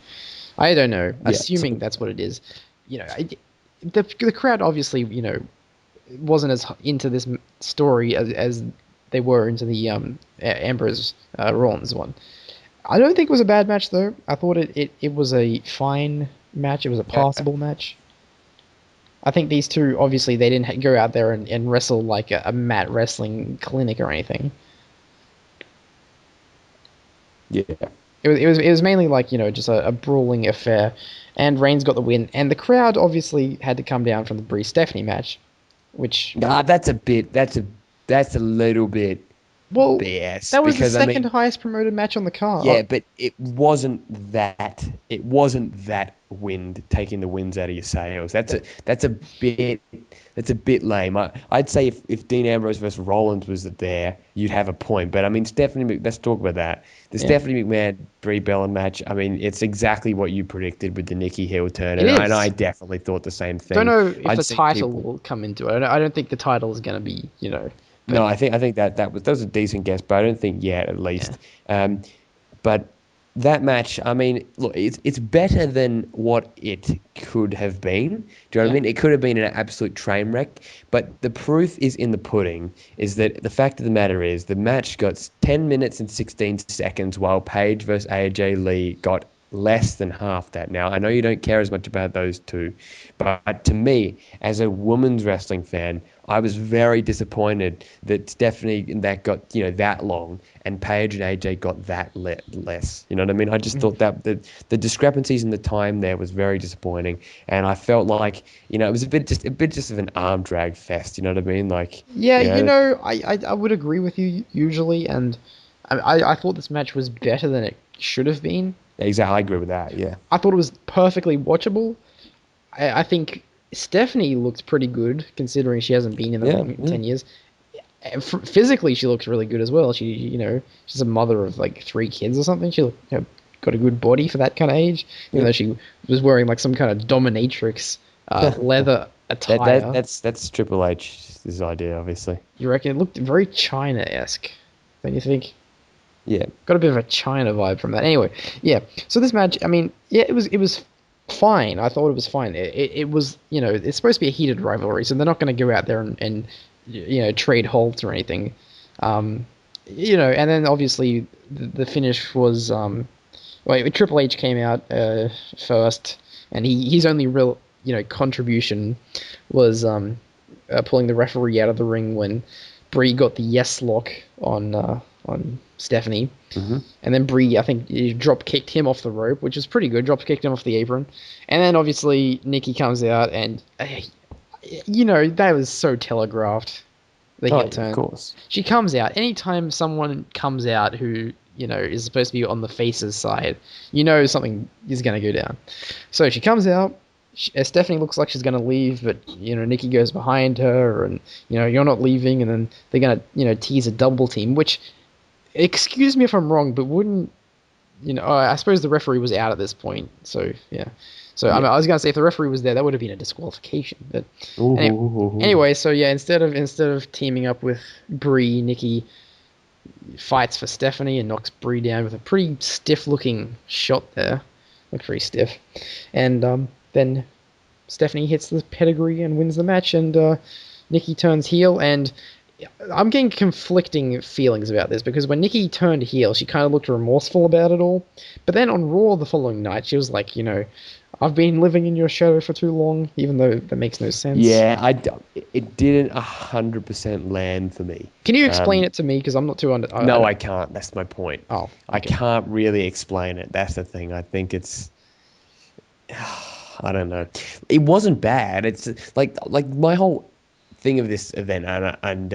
S2: I don't know.
S1: Yeah.
S2: Assuming that's what it is, the crowd obviously wasn't as into this story as they were into the Ambrose Rollins one. I don't think it was a bad match though. I thought it was a fine match. It was a passable match. I think these two obviously they didn't go out there and wrestle like a mat wrestling clinic or anything.
S1: Yeah.
S2: It was mainly like just a brawling affair, and Reigns got the win, and the crowd obviously had to come down from the Brie Stephanie match, which
S1: Nah, that's a little bit
S2: well,
S1: BS
S2: that was the
S1: because I
S2: second
S1: mean,
S2: highest promoted match on the card.
S1: yeah, but it wasn't that wind taking the winds out of your sails. That's a bit lame. I'd say if Dean Ambrose versus Rollins was there, you'd have a point. But I mean, let's talk about that. The
S2: Yeah,
S1: Stephanie McMahon Brie Bella match. I mean, it's exactly what you predicted with the Nikki Hill turn,
S2: it
S1: and I
S2: is.
S1: definitely thought the same
S2: Don't
S1: thing.
S2: know if
S1: I'd
S2: the
S1: seen
S2: title
S1: people.
S2: will come into it. I don't think the title is going to be. But
S1: No, I think that was a decent guess, but I don't think yet at
S2: yeah,
S1: least. But that match, I mean, look, it's better than what it could have been. Do you know what I
S2: yeah.
S1: mean? It could have been an absolute train wreck, but the proof is in the pudding. Is that the fact of the matter is the match got 10 minutes and 16 seconds, while Paige versus AJ Lee got less than half that. Now, I know you don't care as much about those two, but to me, as a women's wrestling fan, I was very disappointed that Stephanie and that got that long, and Paige and AJ got that less. You know what I mean? I just
S2: Mhm.
S1: thought that the discrepancies in the time there was very disappointing, and I felt like it was a bit of an arm drag fest. You know what I mean? Like
S2: Yeah,
S1: you know,
S2: I would agree with you usually, and I thought this match was better than it should have been.
S1: Exactly, I agree with that. Yeah.
S2: I thought it was perfectly watchable. I think Stephanie looked pretty good considering she hasn't been in the
S1: Yeah.
S2: ring in
S1: Yeah.
S2: 10 years. Physically, she looks really good as well. She's a mother of like 3 kids or something. She looked, got a good body for that kind of age, even though
S1: Yep.
S2: she was wearing like some kind of dominatrix leather attire.
S1: That's Triple H's idea, obviously.
S2: You reckon it looked very China-esque, don't you think?
S1: Yeah.
S2: Got a bit of a China vibe from that. Anyway, yeah. So this match, I mean, yeah, it was fine. I thought it was fine. It was, it's supposed to be a heated rivalry, so they're not going to go out there and trade holds or anything. And then obviously the finish was Triple H came out first, and his only real contribution was pulling the referee out of the ring when Brie got the yes lock on Stephanie,
S1: Hmm.
S2: and then Brie, I think, drop kicked him off the rope, which was pretty good. Drop kicked him off the apron, and then obviously Nikki comes out, and that was so telegraphed. The
S1: Oh,
S2: heel
S1: yeah, of
S2: turn.
S1: course.
S2: She comes out anytime someone comes out who is supposed to be on the face's side. Something is going to go down. So she comes out. Stephanie looks like she's going to leave, but Nikki goes behind her, and you're not leaving, and then they're going to tease a double team. Which, excuse me if I'm wrong, but wouldn't I suppose the referee was out at this point, so yeah. So I
S1: Yeah.
S2: mean, I was gonna say if the referee was there, that would have been a disqualification. But
S1: Ooh,
S2: anyway,
S1: ooh, ooh, ooh.
S2: anyway, so yeah, instead of teaming up with Brie, Nikki fights for Stephanie and knocks Brie down with a pretty stiff-looking shot there. Looked pretty stiff, and then Stephanie hits the pedigree and wins the match, and Nikki turns heel, and I'm getting conflicting feelings about this because when Nikki turned heel, she kind of looked remorseful about it all. But then on Raw the following night, she was like, I've been living in your shadow for too long, even though that makes no sense.
S1: Yeah, it didn't 100% land for me.
S2: Can you explain
S1: Um,
S2: it to me? Because I'm not too under.
S1: no, I can't. That's my point.
S2: Oh,
S1: I
S2: okay.
S1: can't really explain it. That's the thing. I think I don't know. It wasn't bad. It's like my whole thing of this event and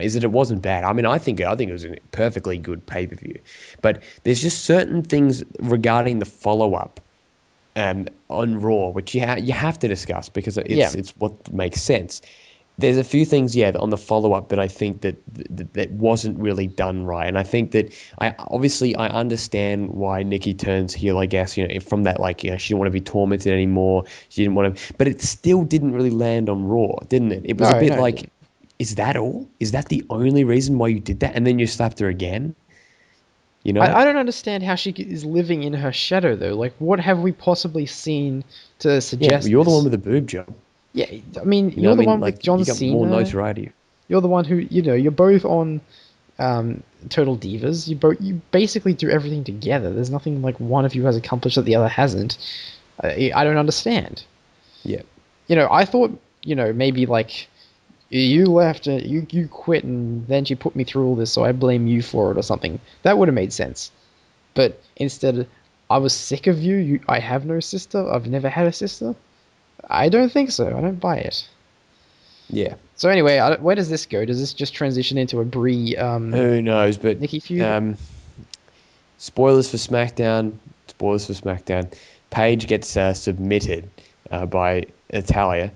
S1: is that it wasn't bad. I mean, I think it was a perfectly good pay-per-view, but there's just certain things regarding the follow-up on Raw, which you have to discuss because
S2: Yeah.
S1: it's what makes sense. There's a few things, yeah, on the follow up that I think that wasn't really done right, and I think that I understand why Nikki turns heel. I guess from that she didn't want to be tormented anymore. She didn't want to, but it still didn't really land on Raw, didn't it? It was a
S2: No,
S1: bit
S2: no, it
S1: like,
S2: didn't.
S1: is that all? Is that the only reason why you did that? And then you slapped her again, you know?
S2: I don't understand how she is living in her shadow though. Like, what have we possibly seen to
S1: Yeah, well,
S2: suggest
S1: you're the one
S2: this?
S1: with the boob job.
S2: Yeah, I mean,
S1: You know
S2: you're
S1: what I
S2: the
S1: mean?
S2: one with
S1: Like
S2: John
S1: you got more
S2: Cena.
S1: notoriety.
S2: You're the one who you're both on Total Divas. You basically do everything together. There's nothing like one of you has accomplished that the other hasn't. I don't understand.
S1: Yeah.
S2: I thought maybe like you left, you quit, and then she put me through all this, so I blame you for it or something. That would have made sense. But instead, I was sick of you. I have no sister. I've never had a sister. I don't think so. I don't buy it.
S1: Yeah.
S2: So anyway, where does this go? Does this just transition into a Brie
S1: Who knows? But
S2: Nikki feud?
S1: um, spoilers for SmackDown. Spoilers for SmackDown. Paige gets submitted by Italia.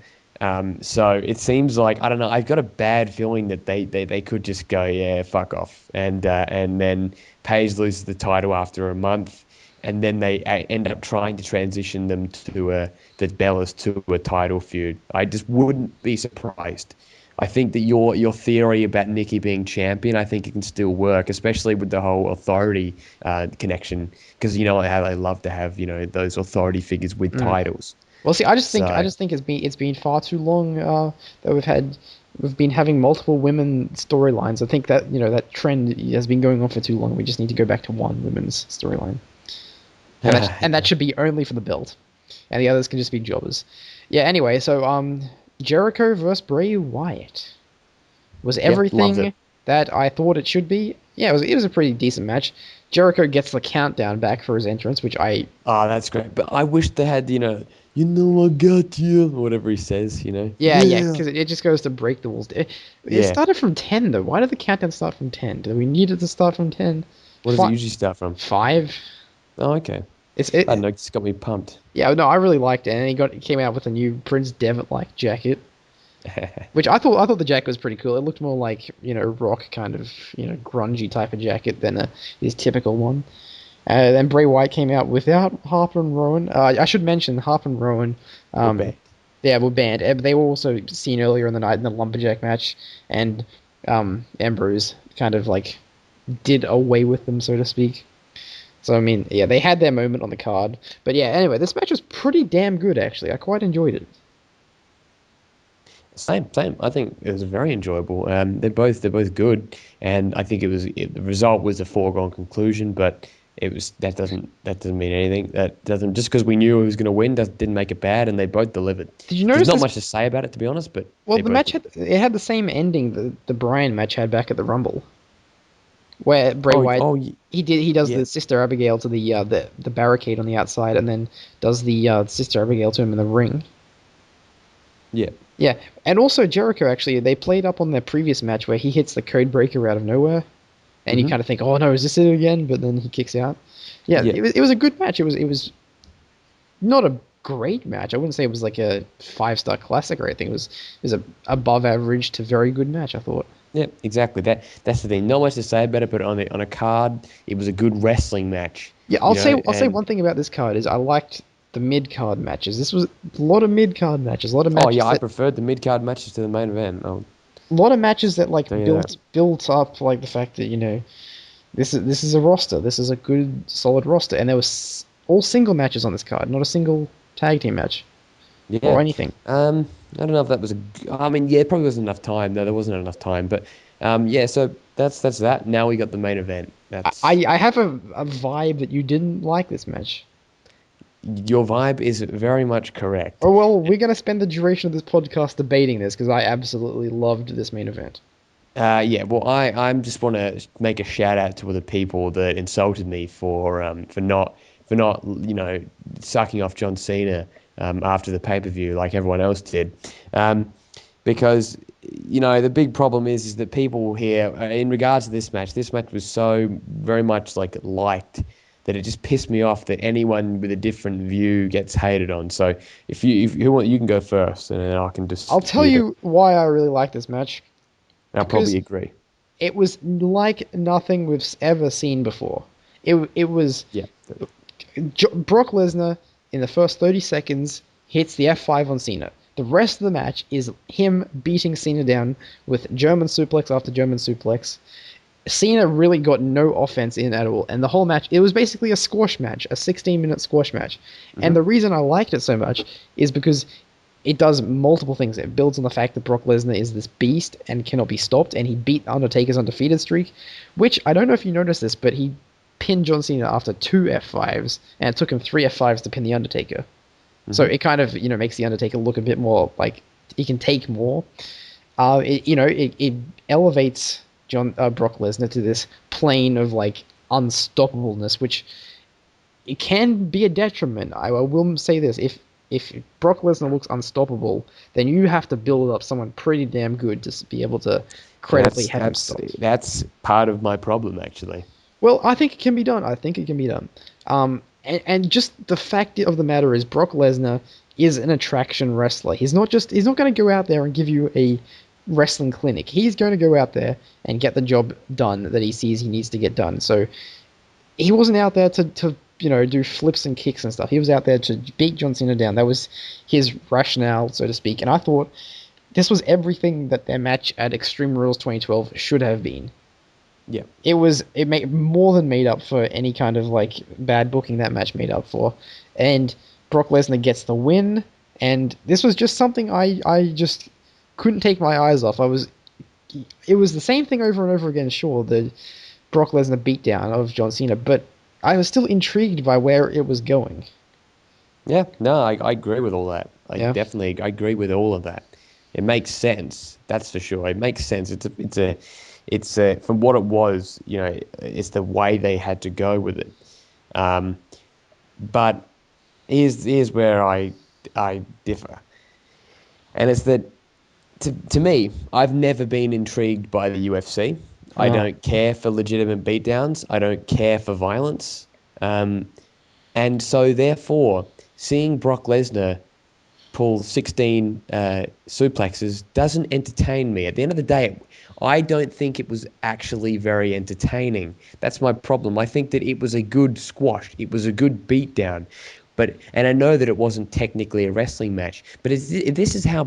S1: So it seems like I don't know. I've got a bad feeling that they could just go, yeah, fuck off, and then Paige loses the title after a month, and then they end up trying to transition them to the Bellas to a title feud. I just wouldn't be surprised. I think that your theory about Nikki being champion, I think it can still work, especially with the whole authority connection, because you know how they love to have those authority figures with
S2: Mm.
S1: titles.
S2: Well, see, I
S1: So
S2: just think it's been far too long that we've been having multiple women storylines. I think that that trend has been going on for too long. We just need to go back to one women's storyline, and that should be only for the belt, and the others can just be jobbers. Yeah. Anyway, so Jericho versus Bray Wyatt was
S1: yeah, loved it.
S2: everything that I thought it should be. Yeah, it was a pretty decent match. Jericho gets the countdown back for his entrance, which I
S1: Oh, that's great. But I wish they had I got you, or whatever he says.
S2: yeah,
S1: Yeah,
S2: because it just goes to break the rules. It
S1: yeah.
S2: started from 10 though. Why did the countdown start from 10? Do we need it to start from 10?
S1: What does it usually start from?
S2: 5?
S1: Oh, okay. I don't know, it just got me pumped.
S2: Yeah, no, I really liked it, and he came out with a new Prince Devitt like jacket, which I thought the jacket was pretty cool. It looked more like rock kind of grungy type of jacket than his typical one. Then Bray Wyatt came out without Harper and Rowan. I should mention Harper and Rowan.
S1: Or bad.
S2: Yeah, were banned. They were also seen earlier in the night in the lumberjack match, and Ambrose kind of like did away with them, so to speak. So I mean, yeah, they had their moment on the card. But yeah, anyway, this match was pretty damn good actually. I quite enjoyed it.
S1: Same. I think it was very enjoyable. They're both good, and I think the result was a foregone conclusion. But that doesn't mean anything. That doesn't just because we knew it was going to win didn't make it bad, and they both delivered.
S2: Did you
S1: There's
S2: notice
S1: not
S2: this?
S1: much to say about it, to be honest. But
S2: Well,
S1: they
S2: the
S1: both
S2: match had the same ending the Bryan match had back at the Rumble, where Bray Wyatt he does
S1: yeah,
S2: the Sister Abigail to the barricade on the outside, and then does the Sister Abigail to him in the ring.
S1: yeah.
S2: Yeah, and also Jericho actually they played up on their previous match where he hits the code breaker out of nowhere, and you
S1: Hmm.
S2: kind of think, oh no, is this it again? But then he kicks out. Yeah,
S1: Yeah.
S2: it was a good match. It was not a great match. I wouldn't say it was like a 5-star classic or anything. It was a above average to very good match. I thought.
S1: Yeah, exactly. That's the thing. Not much to say about it, but on a card, it was a good wrestling match.
S2: Yeah, I'll say
S1: And
S2: one thing about this card is I liked the mid card matches. This was a lot of mid card matches, a lot of
S1: oh yeah,
S2: matches
S1: I
S2: that
S1: preferred the mid card matches to the main event. I'll
S2: like
S1: tell you that.
S2: built up like the fact that this is a roster. This is a good solid roster, and there was all single matches on this card, not a single tag team match
S1: Yeah.
S2: or anything.
S1: I don't know if that was I mean, yeah, it probably wasn't enough time. No, there wasn't enough time. But yeah. So that's that. Now we got the main event.
S2: I have a vibe that you didn't like this match.
S1: Your vibe is very much correct.
S2: Oh well, we're gonna spend the duration of this podcast debating this because I absolutely loved this main event.
S1: Yeah, well, I just want to make a shout out to the people that insulted me for not sucking off John Cena after the pay per view like everyone else did, because the big problem is that people here in regards to this match was so very much like liked that it just pissed me off that anyone with a different view gets hated on. So if you want, you can go first, and then I can just
S2: I'll tell you why I really like this match.
S1: I'll
S2: Because
S1: probably agree.
S2: it was like nothing we've ever seen before. It was
S1: Yeah.
S2: Brock Lesnar in the first 30 seconds hits the F5 on Cena. The rest of the match is him beating Cena down with German suplex after German suplex. Cena really got no offense in at all, and the whole match, it was basically a squash match, a 16-minute squash match. And the reason I liked it so much is because it does multiple things. It builds on the fact that Brock Lesnar is this beast and cannot be stopped, and he beat Undertaker's undefeated streak, which, I don't know if you noticed this, but he pinned John Cena after 2 F5s, and it took him 3 F5s to pin the Undertaker. So it kind of, makes the Undertaker look a bit more like he can take more. It elevates Brock Lesnar to this plane of like unstoppableness, which it can be a detriment. I will say this: if Brock Lesnar looks unstoppable, then you have to build up someone pretty damn good to be able to credibly have him stopped.
S1: That's part of my problem, actually.
S2: Well, I think it can be done. I think it can be done. And just the fact of the matter is, Brock Lesnar is an attraction wrestler. He's not going to go out there and give you a wrestling clinic. He's going to go out there and get the job done that he sees he needs to get done. So he wasn't out there to do flips and kicks and stuff. He was out there to beat John Cena down. That was his rationale, so to speak. And I thought this was everything that their match at Extreme Rules 2012 should have been.
S1: Yeah.
S2: It made more than made up for any kind of like bad booking that match made up for. And Brock Lesnar gets the win, and this was just something I just couldn't take my eyes off. It was the same thing over and over again, sure, the Brock Lesnar beatdown of John Cena, but I was still intrigued by where it was going.
S1: Yeah, no, I agree with all that. I agree with all of that. It makes sense, that's for sure. It makes sense. It's from what it was, it's the way they had to go with it. But here's where I differ, and it's that to me, I've never been intrigued by the UFC. I don't care for legitimate beatdowns. I don't care for violence. And so, therefore, seeing Brock Lesnar pull 16 suplexes doesn't entertain me. At the end of the day, I don't think it was actually very entertaining. That's my problem. I think that it was a good squash. It was a good beatdown. And I know that it wasn't technically a wrestling match, but if this is how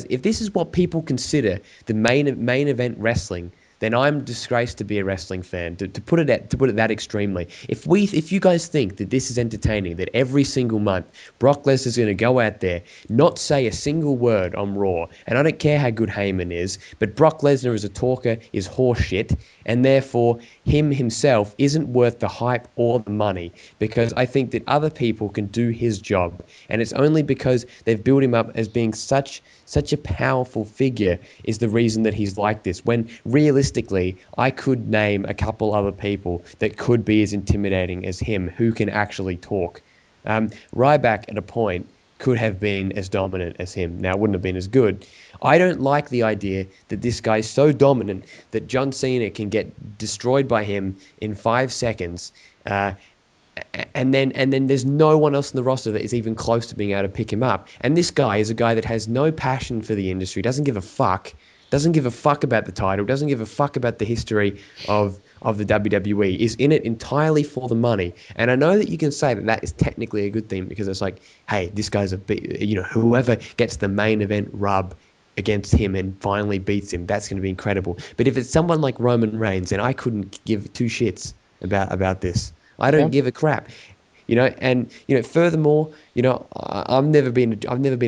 S1: if this is what people consider the main event wrestling, then I'm disgraced to be a wrestling fan. To put it that extremely, if you guys think that this is entertaining, that every single month Brock Lesnar's going to go out there, not say a single word on Raw, and I don't care how good Heyman is, but Brock Lesnar as a talker is horseshit, and therefore him himself isn't worth the hype or the money, because I think that other people can do his job, and it's only because they've built him up as being such a powerful figure is the reason that he's like this. When realistically, I could name a couple other people that could be as intimidating as him who can actually talk. Ryback at a point could have been as dominant as him. Now, it wouldn't have been as good. I don't like the idea that this guy's so dominant that John Cena can get destroyed by him in 5 seconds, and then there's no one else in the roster that is even close to being able to pick him up. And this guy is a guy that has no passion for the industry, doesn't give a fuck, doesn't give a fuck about the title, doesn't give a fuck about the history of the WWE, is in it entirely for the money. And I know that you can say that that is technically a good thing because it's like, hey, this guy's whoever gets the main event rub against him and finally beats him, that's going to be incredible. But if it's someone like Roman Reigns, then I couldn't give two shits about this. I don't
S2: Yeah.
S1: give a crap. And furthermore, I've never been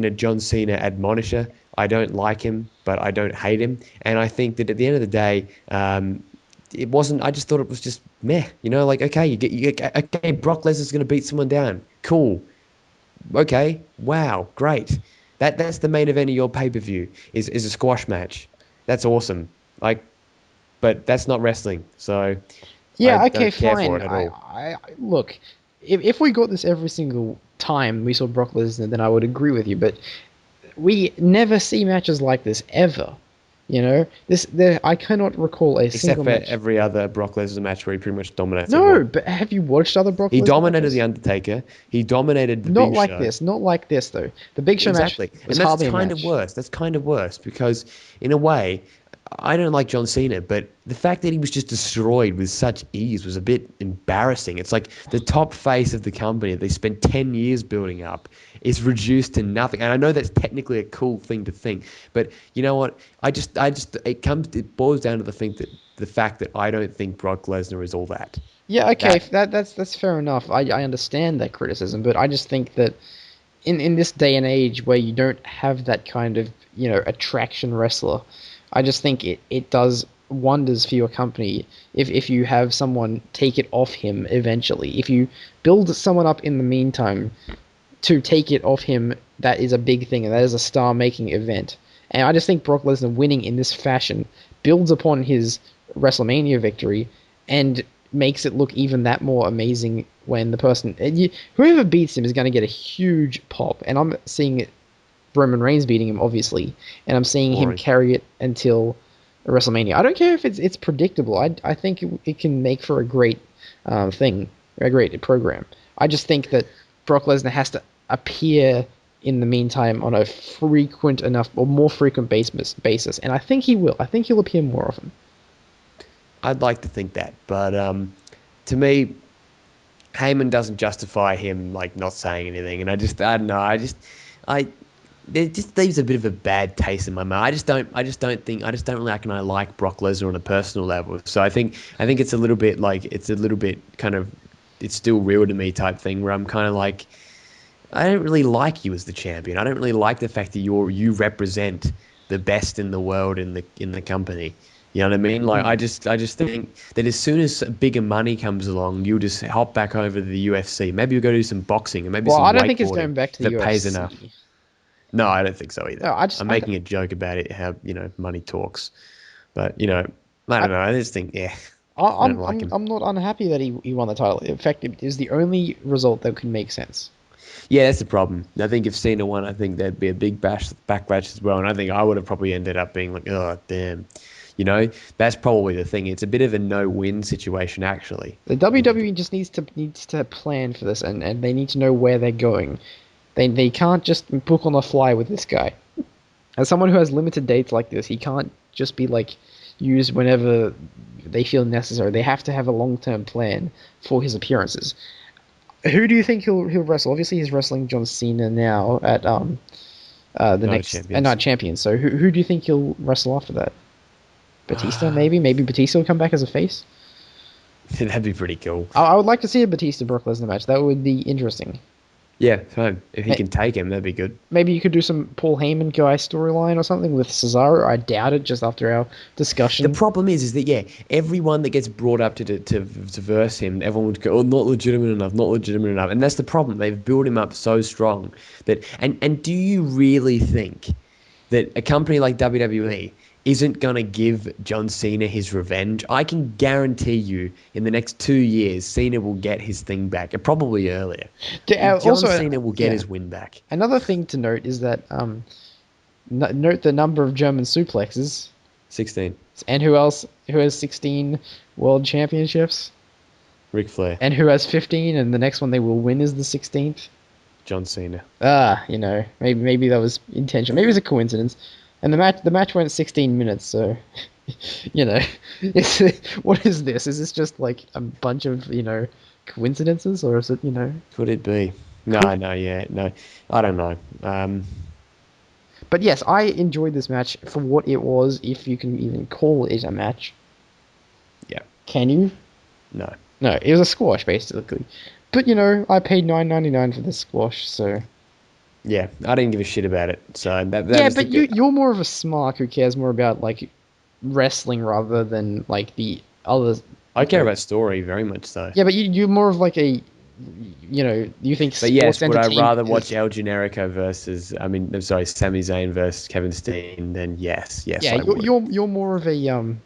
S1: a John Cena admonisher. I don't like him, but I don't hate him. And I think that at the end of the day, it wasn't. I just thought it was just meh. Like, okay, okay, Brock Lesnar's going to beat someone down. Cool. Okay. Wow. Great. That's the main event of your pay-per-view is a squash match. That's awesome. Like, but that's not wrestling. So I
S2: Yeah, okay,
S1: don't care for
S2: fine.
S1: it at all.
S2: Look, if we got this every single time we saw Brock Lesnar, then I would agree with you. But we never see matches like this ever. I cannot recall a
S1: Except
S2: single
S1: for
S2: match.
S1: every other Brock Lesnar match where he pretty much dominates
S2: No,
S1: everyone.
S2: but have you watched other Brock
S1: He
S2: Lesnar
S1: dominated
S2: matches?
S1: The Undertaker. He dominated The
S2: Not
S1: Big
S2: like
S1: Show.
S2: this. Not like this though. The Big Show match
S1: Exactly.
S2: was
S1: And that's
S2: hardly a
S1: kind of
S2: match.
S1: worse. That's kind of worse because, in a way, I don't like John Cena, but the fact that he was just destroyed with such ease was a bit embarrassing. It's like the top face of the company that they spent 10 years building up is reduced to nothing. And I know that's technically a cool thing to think, but you know what? It boils down to the fact that I don't think Brock Lesnar is all that.
S2: Yeah, okay,
S1: That
S2: that's fair enough. I understand that criticism, but I just think that in this day and age where you don't have that kind of attraction wrestler, I just think it does wonders for your company if you have someone take it off him eventually. If you build someone up in the meantime to take it off him, that is a big thing, and that is a star-making event. And I just think Brock Lesnar winning in this fashion builds upon his WrestleMania victory and makes it look even that more amazing when the person, whoever beats him is going to get a huge pop. And I'm seeing Roman Reigns beating him, obviously, and I'm seeing him
S1: boring.
S2: carry it until WrestleMania. I don't care if it's predictable. I think it can make for a great thing, a great program. I just think that Brock Lesnar has to appear in the meantime on a frequent enough or more frequent basis, and I think he will. I think he'll appear more often.
S1: I'd like to think that, but to me, Heyman doesn't justify him like not saying anything, and I don't know, I it just leaves a bit of a bad taste in my mouth. I just don't reckon I like Brock Lesnar on a personal level. So I think it's a little bit like it's a little bit kind of it's still real to me type thing where I'm kind of like I don't really like you as the champion. I don't really like the fact that you represent the best in the world in the company. You know what I mean? Like
S2: Mm.
S1: I just think that as soon as bigger money comes along, you'll just hop back over to the UFC. Maybe you'll go do some boxing and maybe
S2: Well,
S1: some
S2: I don't think it's
S1: wakeboarding
S2: going back to
S1: if
S2: the
S1: it pays enough.
S2: UFC.
S1: No, I don't think so either.
S2: No, I just
S1: I'm
S2: I,
S1: making a joke about it, how, money talks. But, I
S2: I
S1: don't know. I just think, yeah,
S2: I-
S1: I don't
S2: I'm
S1: like
S2: I'm
S1: him.
S2: I'm not unhappy that he won the title. In fact, it is the only result that could make sense.
S1: Yeah, that's the problem. I think if Cena won, I think there'd be a big backlash as well. And I think I would have probably ended up being like, oh, damn. You know, that's probably the thing. It's a bit of a no-win situation, actually.
S2: The WWE just needs to plan for this, and they need to know where they're going. They can't just book on the fly with this guy. As someone who has limited dates like this, he can't just be like used whenever they feel necessary. They have to have a long-term plan for his appearances. Who do you think he'll wrestle? Obviously, he's wrestling John Cena now at the next Night Champions. So who do you think he'll wrestle after that? Batista, maybe? Maybe Batista will come back as a face?
S1: That'd be pretty cool.
S2: I would like to see a Batista-Brock Lesnar match. That would be interesting.
S1: Yeah, so if he can take him, that'd be good.
S2: Maybe you could do some Paul Heyman guy storyline or something with Cesaro. I doubt it, just after our discussion.
S1: The problem is that, yeah, everyone that gets brought up to verse him, everyone would go, oh, not legitimate enough, not legitimate enough. And that's the problem. They've built him up so strong. And do you really think that a company like WWE isn't going to give John Cena his revenge? I can guarantee you in the next 2 years, Cena will get his thing back, and probably earlier. John Cena will get his win back.
S2: Another thing to note is that note the number of German suplexes.
S1: 16.
S2: And who else? Who has 16 world championships?
S1: Ric Flair.
S2: And who has 15, and the next one they will win is the 16th?
S1: John Cena.
S2: Maybe that was intentional. Maybe it's a coincidence. And the match went 16 minutes, so what is this? Is this just like a bunch of coincidences, or is it
S1: Could it be? No. I don't know.
S2: But yes, I enjoyed this match for what it was, if you can even call it a match.
S1: Yeah.
S2: Can you?
S1: No.
S2: No, it was a squash basically. But I paid $9.99 for this squash, so.
S1: Yeah, I didn't give a shit about it. So
S2: but you're more of a smark who cares more about like wrestling rather than like the others.
S1: I care about story very much so.
S2: Yeah, but you're more of like a, you think.
S1: But yes, would I rather watch El Generico versus Sami Zayn versus Kevin Steen? Then yes. Yeah,
S2: you're more of a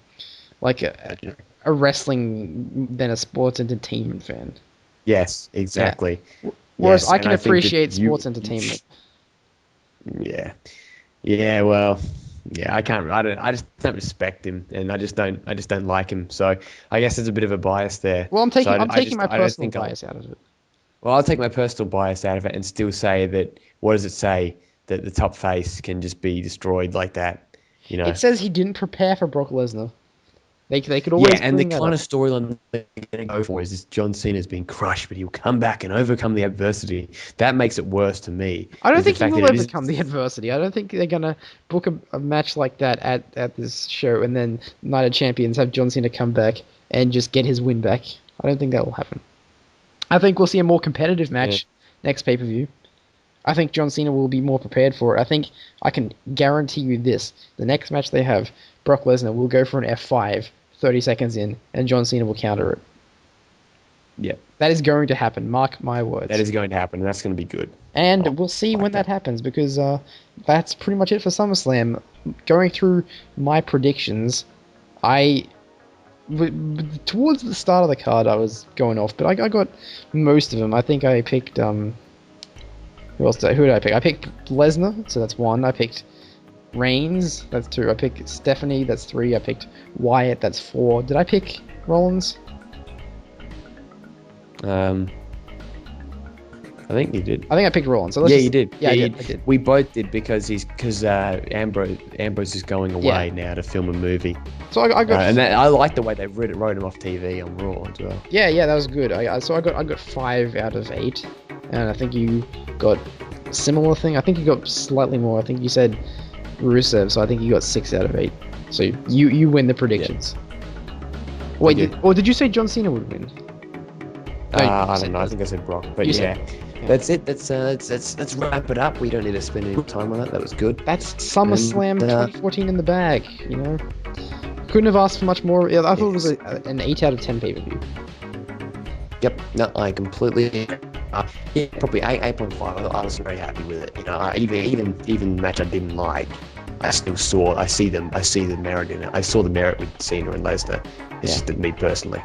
S2: like a wrestling than a sports entertainment fan.
S1: Yes, exactly.
S2: Yeah. Whereas I can appreciate sports entertainment.
S1: Yeah. Well, yeah, I can't. I just don't respect him, and I just don't like him. So I guess there's a bit of a bias there.
S2: Well, I'm taking my personal bias out of it.
S1: Well, I'll take my personal bias out of it and still say that. What does it say that the top face can just be destroyed like that?
S2: It says he didn't prepare for Brock Lesnar. They could always.
S1: Yeah, and the kind of storyline they're going to go for is this: John Cena's been crushed, but he'll come back and overcome the adversity. That makes it worse to me.
S2: I don't think he will overcome the adversity. I don't think they're going to book a match like that at this show, and then Night of Champions have John Cena come back and just get his win back. I don't think that will happen. I think we'll see a more competitive match next pay-per-view. I think John Cena will be more prepared for it. I think I can guarantee you this. The next match they have, Brock Lesnar will go for an F5 30 seconds in, and John Cena will counter it.
S1: Yeah.
S2: That is going to happen. Mark my words.
S1: That is going to happen, and that's going to be good.
S2: And we'll see when that happens, because that's pretty much it for SummerSlam. Going through my predictions, towards the start of the card, I was going off, but I got most of them. I think I picked... who did I pick? I picked Lesnar, so that's 1. I picked Reigns, that's 2. I picked Stephanie, that's 3. I picked Wyatt, that's 4. Did I pick Rollins?
S1: I think you did.
S2: I think I picked Rollins. So
S1: you did.
S2: Yeah, I did.
S1: We both did because Ambrose is going away now to film a movie.
S2: So I got,
S1: and I like the way they wrote him off TV on Raw as well.
S2: Yeah, that was good. I got 5 out of 8, and I think you got a similar thing. I think you got slightly more. I think you said Rusev, so I think you got 6 out of 8. So you win the predictions. Yeah. Wait, did you say John Cena would win?
S1: No, I don't know. I think I said Brock, but yeah. That's it. Let's wrap it up. We don't need to spend any time on that. That was good.
S2: That's SummerSlam 2014 in the bag. Couldn't have asked for much more. Yeah, I thought it was an 8 out of 10 pay-per-view.
S1: Yep. No, I completely. Probably 8.5. I was very happy with it. Even the match I didn't like, I still I see the merit in it. I saw the merit with Cena and Lesnar. It's just me personally.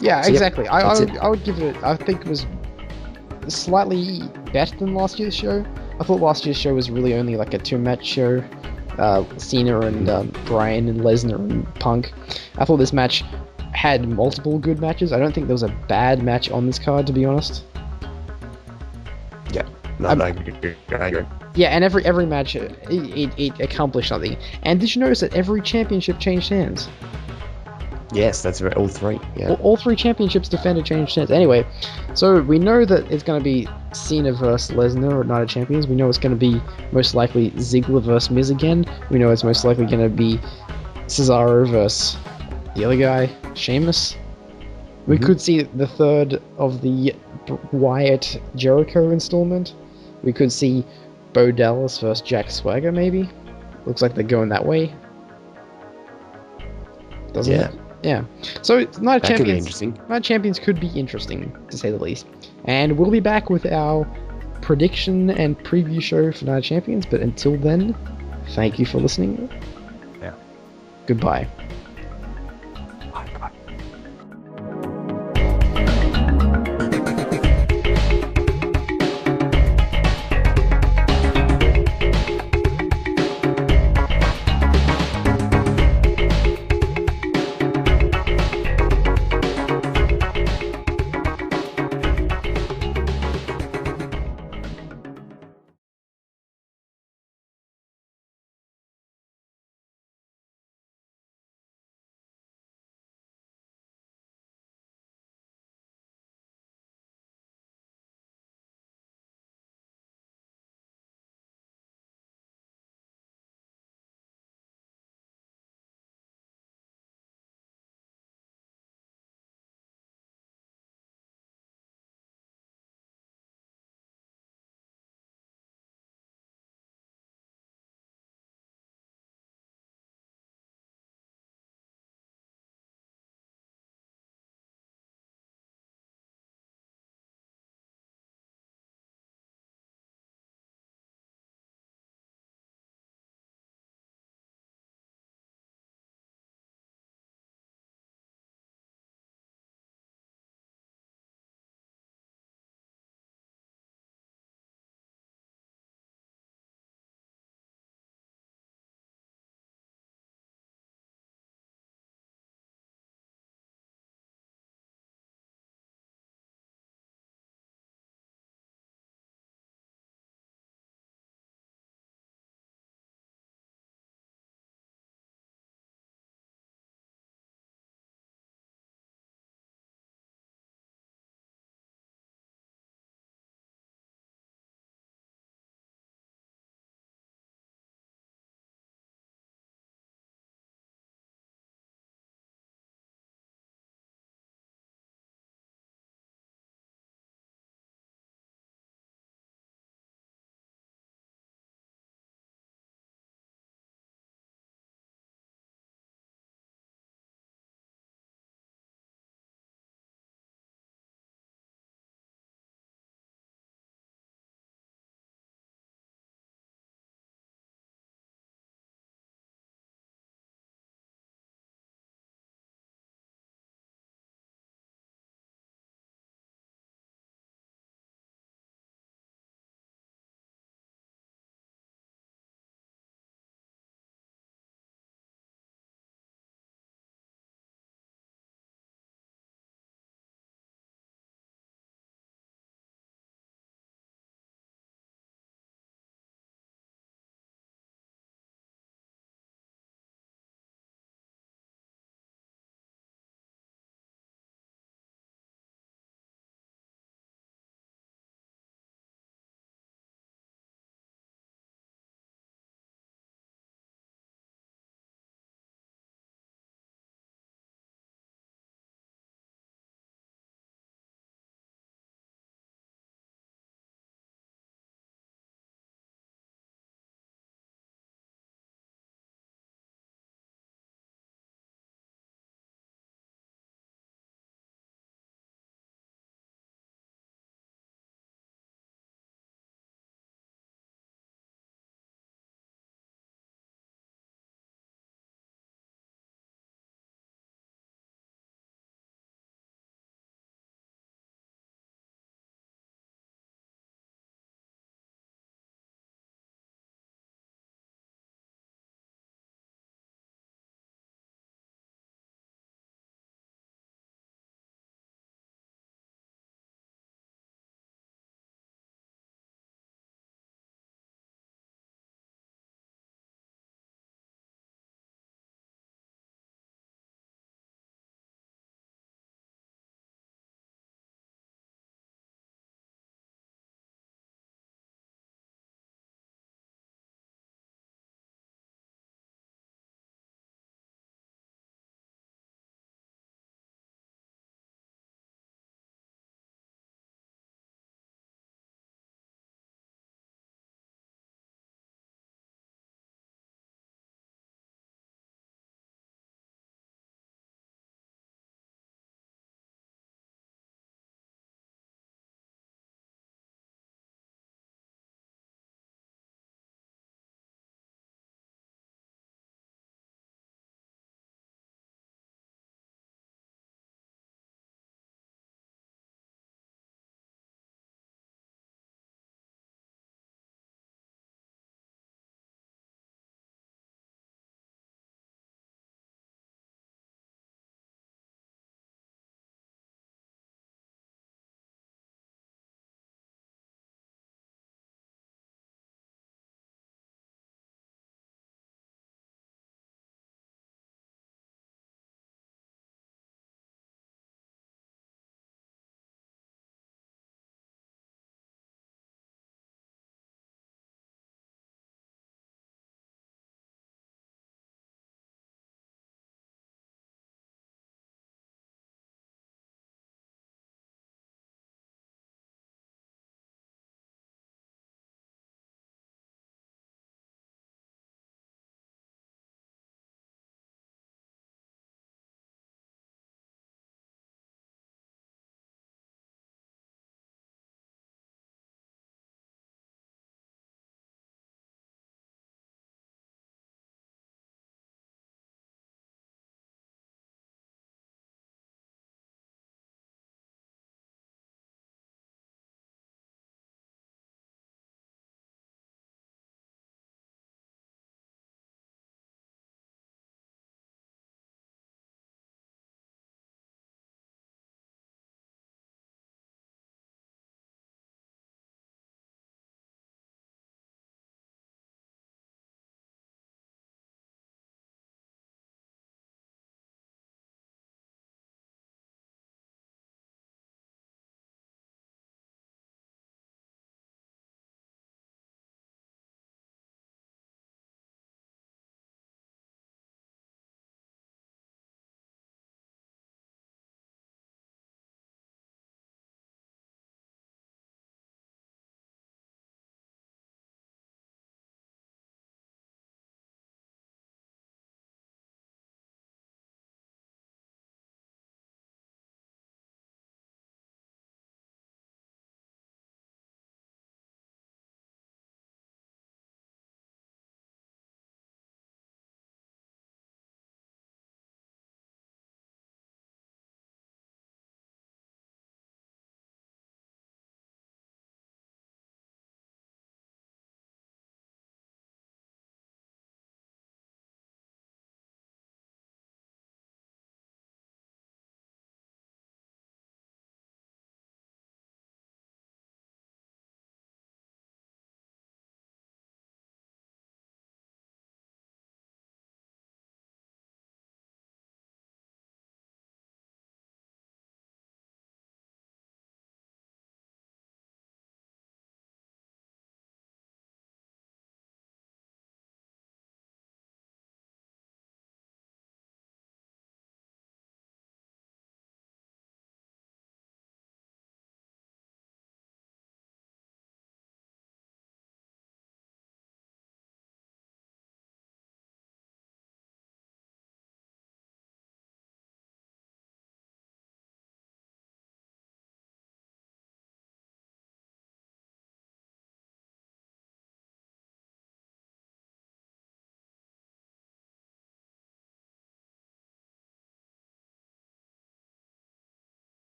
S2: Yeah, so, exactly. I would give it. I think it was slightly better than last year's show. I thought last year's show was really only like a 2-match show. Cena and Bryan and Lesnar and Punk. I thought this match had multiple good matches. I don't think there was a bad match on this card, to be honest.
S1: Yeah, I agree.
S2: Yeah, and every match, it accomplished something. And did you notice that every championship changed hands?
S1: Yes, that's right. All three. Yeah.
S2: All three championships defended changed hands. Anyway, so we know that it's going to be Cena versus Lesnar at Night of Champions. We know it's going to be most likely Ziggler versus Miz again. We know it's most likely going to be Cesaro versus the other guy, Sheamus. We could see the third of the Wyatt Jericho installment. We could see Bo Dallas versus Jack Swagger, maybe. Looks like they're going that way. Doesn't it? Yeah. So Night of Champions.
S1: Could be interesting.
S2: Night of Champions could be interesting, to say the least. And we'll be back with our prediction and preview show for Night of Champions. But until then, thank you for listening.
S1: Yeah.
S2: Goodbye.